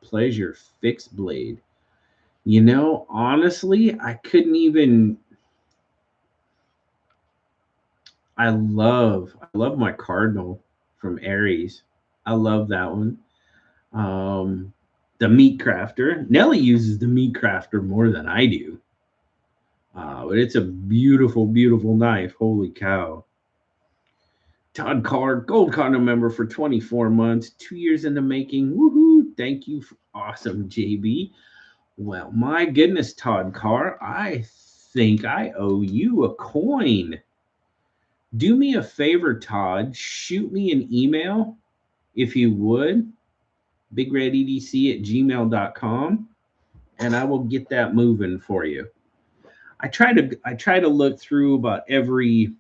pleasure fixed blade. Honestly, I couldn't even. I love my Cardinal from Aries. I love that one. Um, the Meat Crafter. Nelly uses the Meat Crafter more than I do. But it's a beautiful, beautiful knife. Holy cow. Todd Carr, Gold Condom member for 24 months, 2 years in the making. Woohoo! Thank you. Awesome, JB. Well, my goodness, Todd Carr, I think I owe you a coin. Do me a favor, Todd. Shoot me an email if you would. BigRedEDC@gmail.com, and I will get that moving for you. I try to look through about every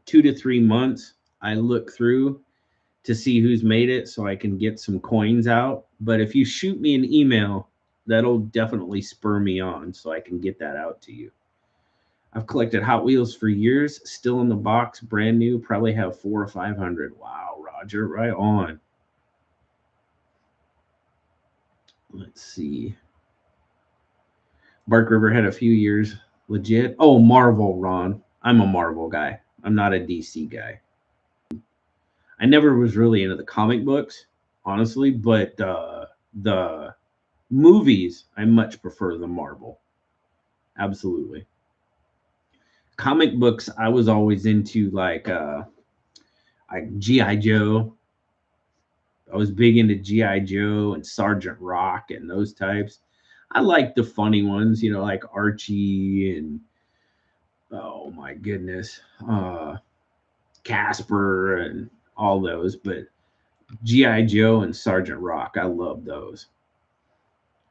2 to 3 months. I look through to see who's made it so I can get some coins out. But if you shoot me an email, that'll definitely spur me on so I can get that out to you. I've collected Hot Wheels for years, still in the box, brand new, probably have 400 or 500. Wow, Roger, right on. Let's see. Bark River had a few years legit. Oh, Marvel, Ron. I'm a Marvel guy. I'm not a DC guy. I never was really into the comic books, honestly, but the movies, I much prefer the Marvel. Absolutely. Comic books, I was always into like GI Joe. I was big into GI Joe and Sergeant Rock and those types. I like the funny ones, like Archie and, oh my goodness, Casper and all those. But GI Joe and Sergeant Rock, I love those.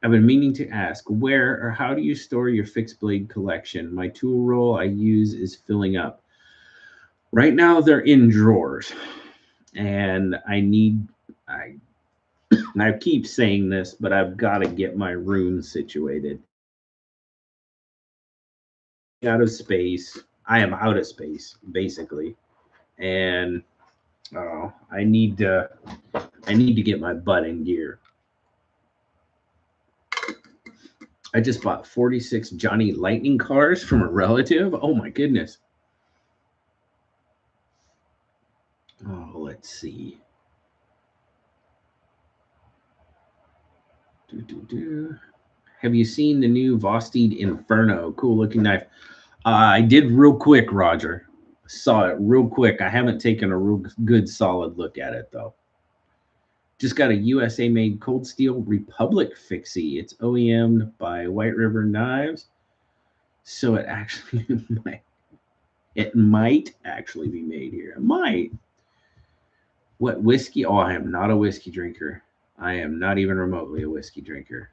I've been meaning to ask, where or how do you store your fixed blade collection? My tool roll I use is filling up. Right now they're in drawers, and I I keep saying this, but I've got to get my room situated. Out of space. I am out of space basically, and I need to get my butt in gear. I just bought 46 Johnny Lightning cars from a relative. Oh my goodness. Oh, let's see. Have you seen the new Vostede Inferno? Cool looking knife. I did real quick, Roger. Saw it real quick. I haven't taken a real good solid look at it though. Just got a USA made Cold Steel Republic fixie. It's OEM'd by White River Knives. So it might actually be made here. It might. What whiskey? Oh, I am not a whiskey drinker. I am not even remotely a whiskey drinker.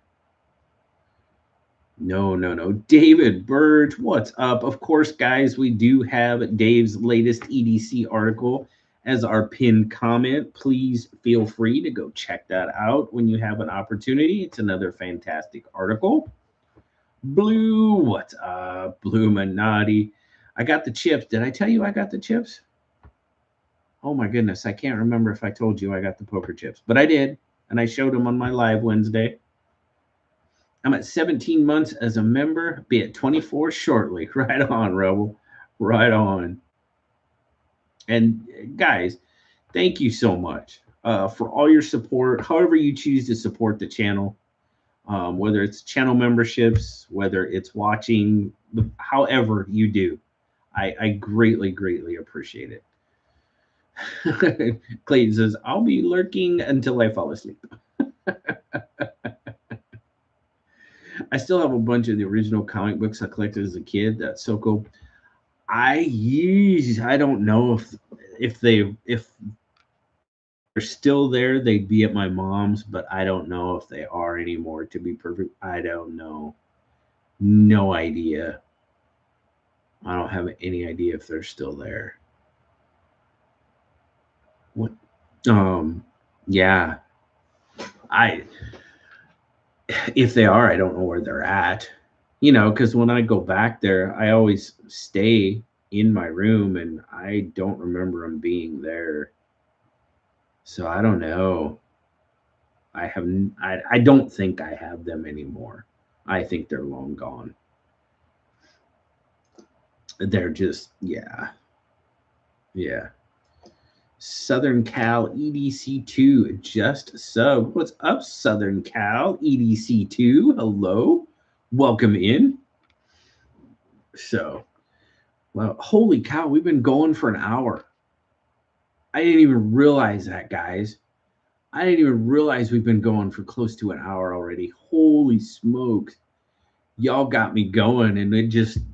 No, no, no. David Burge, what's up? Of course, guys, we do have Dave's latest EDC article as our pinned comment. Please feel free to go check that out when you have an opportunity. It's another fantastic article. Blue, what's up? Blue Minotti. I got the chips. Did I tell you I got the chips? Oh my goodness, I can't remember if I told you I got the poker chips, but I did, and I showed them on my live Wednesday. I'm at 17 months as a member. Be at 24 shortly. Right on, Rebel. Right on. And guys, thank you so much for all your support. However you choose to support the channel, whether it's channel memberships, whether it's watching, however you do, I greatly, greatly appreciate it. Clayton says, I'll be lurking until I fall asleep. I still have a bunch of the original comic books I collected as a kid. That's so cool. I don't know if they're still there, they'd be at my mom's, but I don't know if they are anymore, to be perfect. I don't know. No idea. I don't have any idea if they're still there. What? Yeah. If they are, I don't know where they're at. Because when I go back there, I always stay in my room, and I don't remember them being there. So I don't know. I don't think I have them anymore. I think they're long gone. They're just, yeah. Southern Cal EDC2 just sub. What's up, Southern Cal EDC2? Hello, welcome in. So, well, holy cow, we've been going for an hour. I didn't even realize that, guys. I didn't even realize we've been going for close to an hour already. Holy smokes. Y'all got me going, and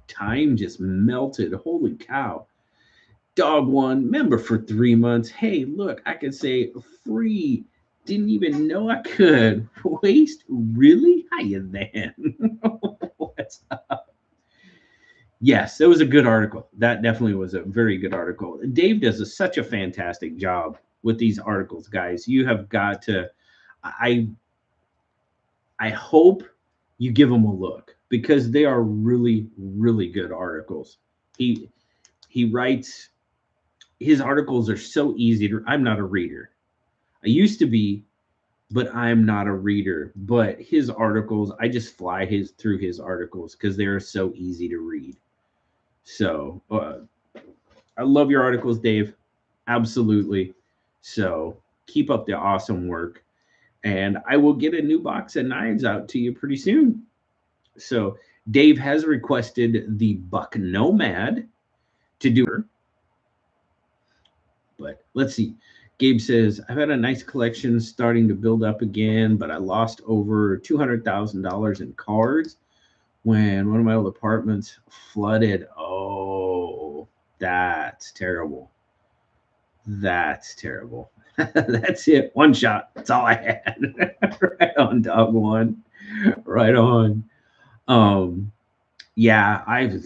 time just melted. Holy cow. Dog one, member for 3 months. Hey, look, I could say free. Didn't even know I could. Waste? Really? Hiya then. What's up? Yes, it was a good article. That definitely was a very good article. Dave does such a fantastic job with these articles, guys. You have got to. I hope you give them a look because they are really, really good articles. He writes. His articles are so easy to. I'm not a reader. I used to be, but I'm not a reader. But his articles, I just fly through his articles because they are so easy to read. So I love your articles, Dave. Absolutely. So keep up the awesome work. And I will get a new box of knives out to you pretty soon. So Dave has requested the Buck Nomad to do her. But let's see. Gabe says, I've had a nice collection starting to build up again, but I lost over $200,000 in cards when one of my old apartments flooded. Oh, that's terrible. That's terrible. That's it. One shot. That's all I had. Right on, dog one. Right on. Yeah, I'd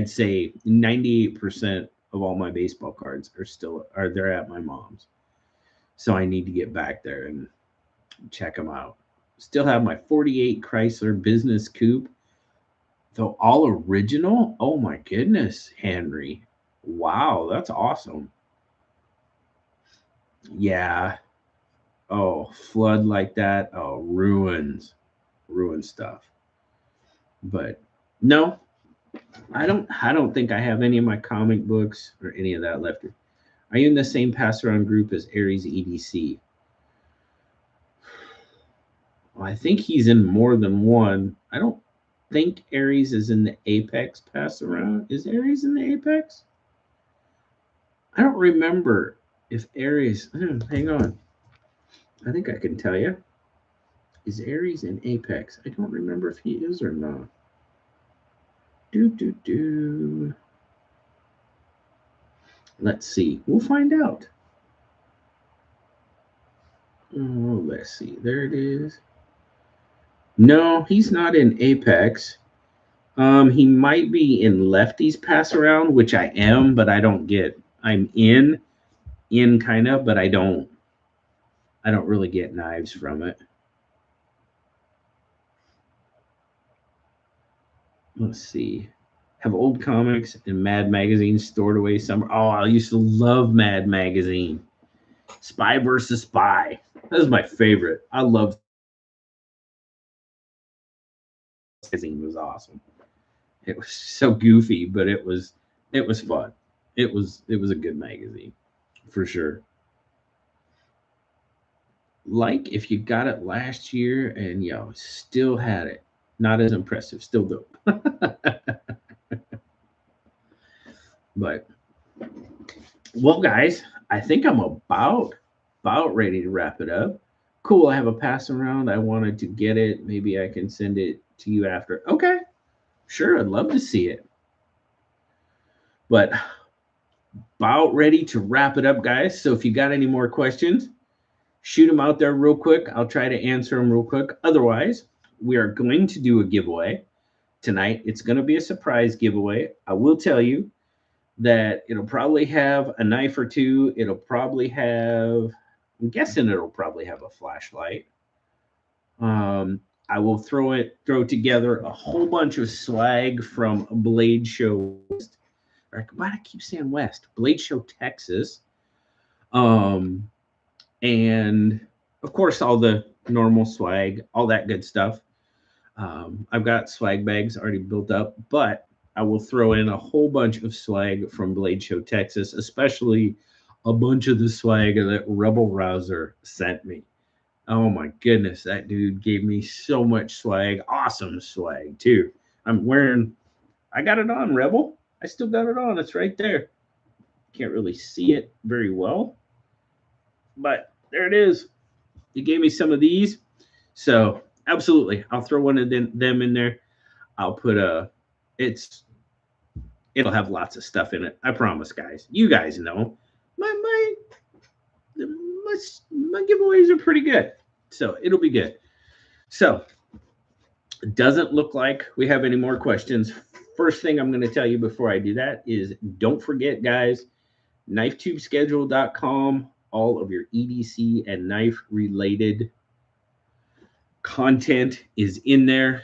say 98% of all my baseball cards are there at my mom's. So I need to get back there and check them out. Still have my 48 Chrysler Business Coupe, though all original. Oh my goodness, Henry. Wow, that's awesome. Yeah. Oh, flood like that. Oh, ruin stuff. But no, I don't think I have any of my comic books or any of that left. Are you in the same pass around group as Aries EDC? Well, I think he's in more than one. I don't think Aries is in the Apex pass around. Is Aries in the Apex? I don't remember if Aries. Hang on. I think I can tell you. Is Aries in Apex? I don't remember if he is or not. Do. Let's see. We'll find out. Oh, let's see. There it is. No, he's not in Apex. He might be in Lefty's pass around, which I am, but I don't get. I'm in kind of, but I don't really get knives from it. Let's see. Have old comics and Mad Magazine stored away somewhere. Oh, I used to love Mad Magazine. Spy versus Spy. That was my favorite. I love magazine was awesome. It was so goofy, but it was fun. It was a good magazine for sure. Like if you got it last year and still had it, not as impressive, still dope. But well, guys, I think I'm about ready to wrap it up. Cool. I have a pass around. I wanted to get it. Maybe I can send it to you after. Okay, sure. I'd love to see it. But about ready to wrap it up, guys. So if you got any more questions, shoot them out there real quick. I'll try to answer them real quick. Otherwise, we are going to do a giveaway tonight. It's going to be a surprise giveaway. I will tell you that it'll probably have a knife or two. It'll probably have, I'm guessing it'll probably have a flashlight. I will throw together a whole bunch of swag from Blade Show West. Why do I keep saying West? Blade Show Texas. And of course, all the normal swag, all that good stuff. I've got swag bags already built up, but I will throw in a whole bunch of swag from Blade Show Texas, especially a bunch of the swag that Rebel Rouser sent me. Oh my goodness, that dude gave me so much swag. Awesome swag, too. I got it on, Rebel. I still got it on. It's right there. Can't really see it very well, but there it is. He gave me some of these. So absolutely, I'll throw one of them in there. I'll put it'll have lots of stuff in it. I promise, guys. You guys know my giveaways are pretty good, so it'll be good. So it doesn't look like we have any more questions. First thing I'm going to tell you before I do that is don't forget, guys, knifetubeschedule.com. All of your EDC and knife related content is in there,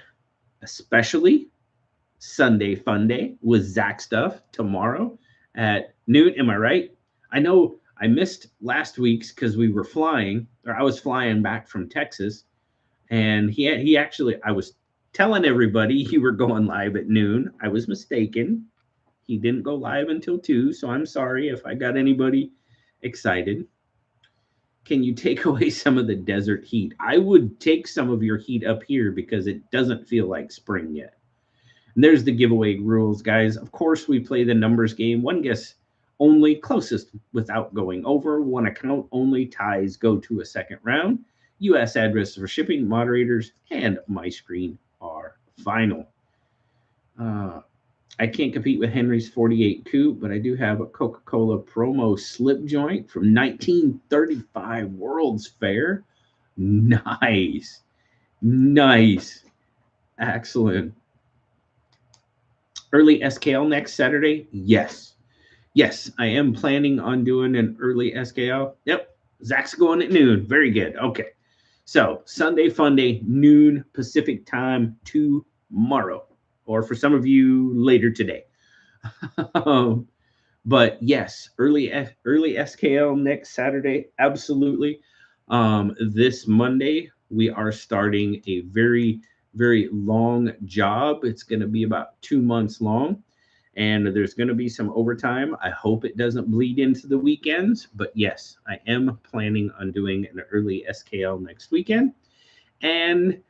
especially Sunday Fun Day with Zach Stuff tomorrow at noon. Am I right? I know I missed last week's because we were flying, or I was flying back from Texas, and he actually, I was telling everybody you were going live at noon. I was mistaken. He didn't go live until 2, so I'm sorry if I got anybody excited. Can you take away some of the desert heat? I would take some of your heat up here because it doesn't feel like spring yet. And there's the giveaway rules, guys. Of course, we play the numbers game. One guess only, closest without going over. One account only. Ties go to a second round. U.S. address for shipping, moderators, and my screen are final. I can't compete with Henry's 48 coupe, but I do have a Coca-Cola promo slip joint from 1935 World's Fair. Nice. Nice. Excellent. Early SKL next Saturday? Yes. Yes, I am planning on doing an early SKL. Yep. Zach's going at noon. Very good. Okay. So Sunday Fun Day, noon Pacific time tomorrow. Or for some of you later today. But yes, early SKL next Saturday, absolutely. This Monday, we are starting a very, very long job. It's going to be about 2 months long, and there's going to be some overtime. I hope it doesn't bleed into the weekends, but yes, I am planning on doing an early SKL next weekend. And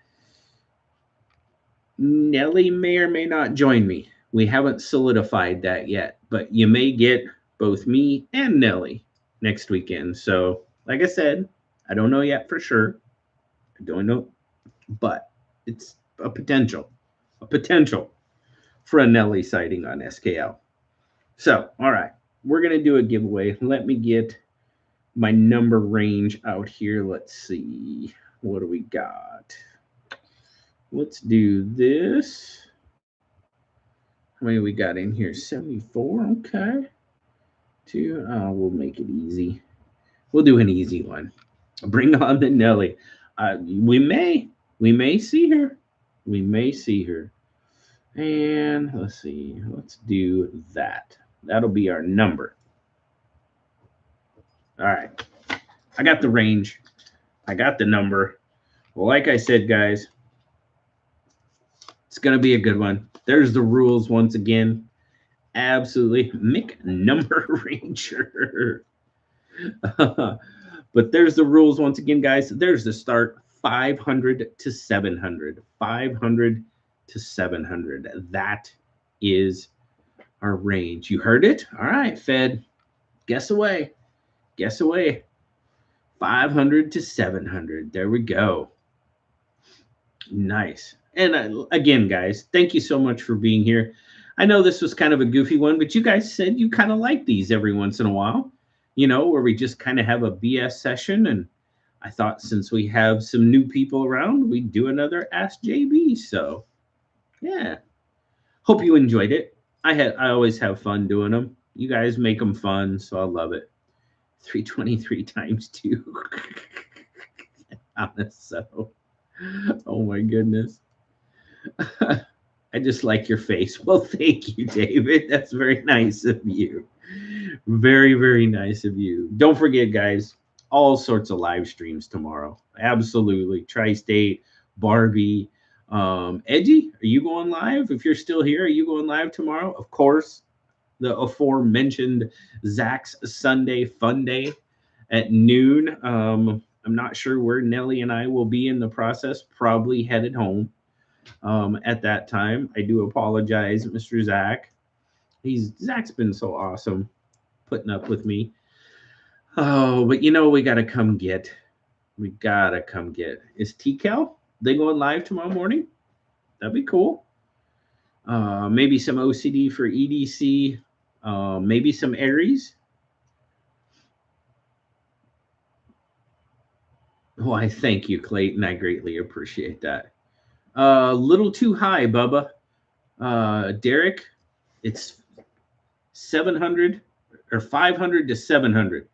Nelly may or may not join me. We haven't solidified that yet, but you may get both me and Nelly next weekend. So, like I said, I don't know yet for sure. I don't know, but it's a potential for a Nelly sighting on SKL. So, all right, we're going to do a giveaway. Let me get my number range out here. Let's see. What do we got? Let's do this. How many we got in here? 74. Okay. We'll make it easy. We'll do an easy one. Bring on the Nelly. We may see her. We may see her. And let's see. Let's do that. That'll be our number. All right. I got the range. I got the number. Well, like I said, guys, It's going to be a good one. There's the rules once again. Absolutely. Mick Number Ranger. But there's the rules once again, guys. There's the start. 500 to 700. 500 to 700. That is our range. You heard it? All right, Fed. Guess away. Guess away. 500 to 700. There we go. Nice. And again, guys, thank you so much for being here. I know this was kind of a goofy one, but you guys said you kind of like these every once in a while, you know, where we just kind of have a BS session. And I thought since we have some new people around, we'd do another Ask JB. So, yeah. Hope you enjoyed it. I always have fun doing them. You guys make them fun, so I love it. 323 times 2. Honest, so. Oh my goodness. I just like your face. Well, thank you, David. That's very nice of you. Very, very nice of you. Don't forget, guys, all sorts of live streams tomorrow. Absolutely. Tri-State, Barbie. Edgy, are you going live? If you're still here, are you going live tomorrow? Of course. The aforementioned Zach's Sunday Fun Day at noon. I'm not sure where Nelly and I will be in the process. Probably headed home at that time. I do apologize, Mr. Zach. Zach's been so awesome putting up with me. Oh, but you know, we got to come get. We got to come get. Is TCal? They going live tomorrow morning? That'd be cool. Maybe some OCD for EDC. Maybe some Aries. Why, thank you, Clayton. I greatly appreciate that. Little too high, Bubba. Derek, it's 700 or 500 to 700.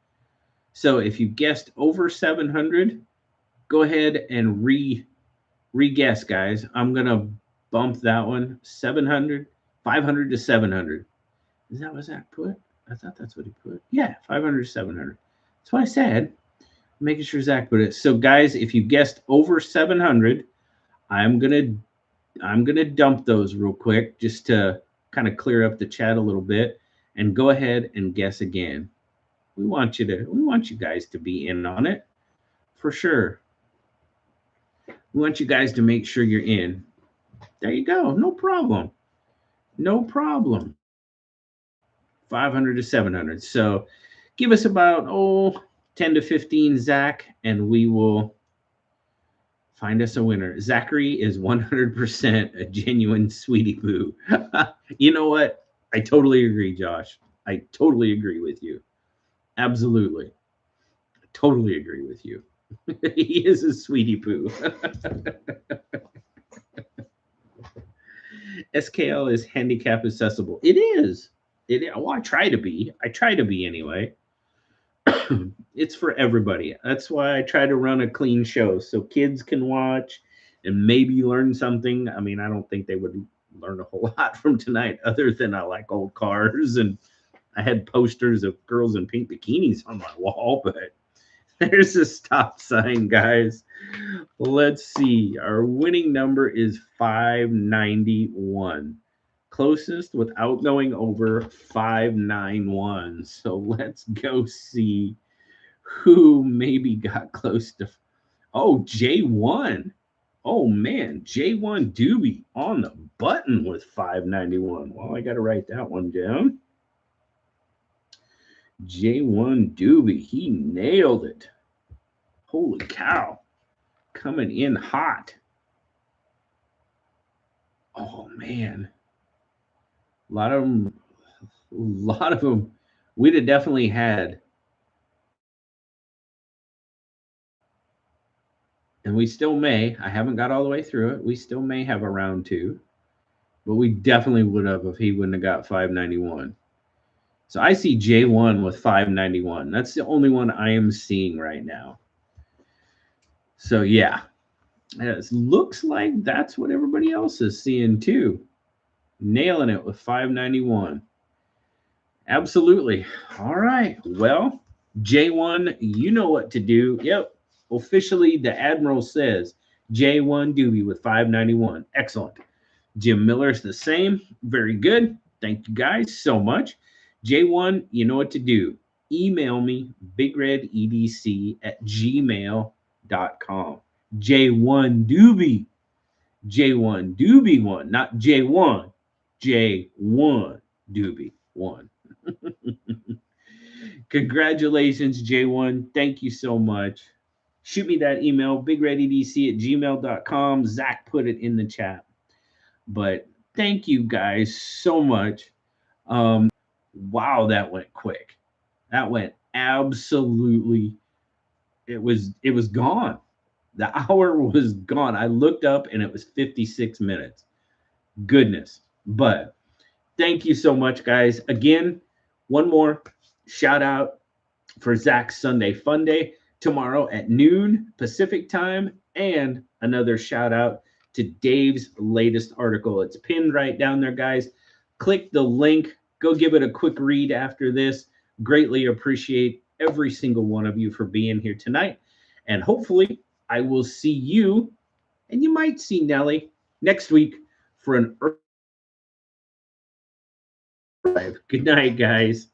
So if you guessed over 700, go ahead and re-guess, guys. I'm going to bump that one. 700, 500 to 700. Is that what Zach put? I thought that's what he put. Yeah, 500 to 700. That's what I said. Making sure Zach put it. So, guys, if you guessed over 700, I'm gonna dump those real quick just to kind of clear up the chat a little bit, and go ahead and guess again. We want you guys to be in on it for sure. We want you guys to make sure you're in. There you go. No problem. No problem. 500 to 700. So give us about 10 to 15, Zach, and we will find us a winner. Zachary is 100% a genuine sweetie poo. You know what? I totally agree, Josh. I totally agree with you. Absolutely. I totally agree with you. He is a sweetie poo. SKL is handicap accessible. It is. Well, I try to be. I try to be anyway. It's for everybody. That's why I try to run a clean show so kids can watch and maybe learn something. I mean, I don't think they would learn a whole lot from tonight other than I like old cars, and I had posters of girls in pink bikinis on my wall, but there's a stop sign, guys. Let's see. Our winning number is 591. Closest without going over 591. So let's go see who maybe got close to. Oh, J1. Oh, man. J1 Doobie on the button with 591. Well, I got to write that one down. J1 Doobie. He nailed it. Holy cow. Coming in hot. Oh, man. A lot of them, we'd have definitely had. And we still may. I haven't got all the way through it. We still may have a round 2. But we definitely would have if he wouldn't have got 591. So I see J1 with 591. That's the only one I am seeing right now. So, yeah. It looks like that's what everybody else is seeing, too. Nailing it with 591. Absolutely. All right. Well, J1, you know what to do. Yep. Officially, the Admiral says J1 Doobie with 591. Excellent. Jim Miller's the same. Very good. Thank you guys so much. J1, you know what to do. Email me, bigrededc@gmail.com. J1 Doobie. J1 Doobie 1, not J1. J1 Doobie 1. Congratulations, J1. Thank you so much. Shoot me that email, bigrededc@gmail.com. Zach put it in the chat. But thank you guys so much. Wow, that went quick. That went absolutely. It was gone. The hour was gone. I looked up and it was 56 minutes. Goodness. But thank you so much, guys. Again, one more shout out for Zach's Sunday Fun Day tomorrow at noon Pacific time, and another shout out to Dave's latest article. It's pinned right down there, guys. Click the link. Go give it a quick read after this. Greatly appreciate every single one of you for being here tonight. And hopefully, I will see you, and you might see Nelly next week for an. Good night, guys.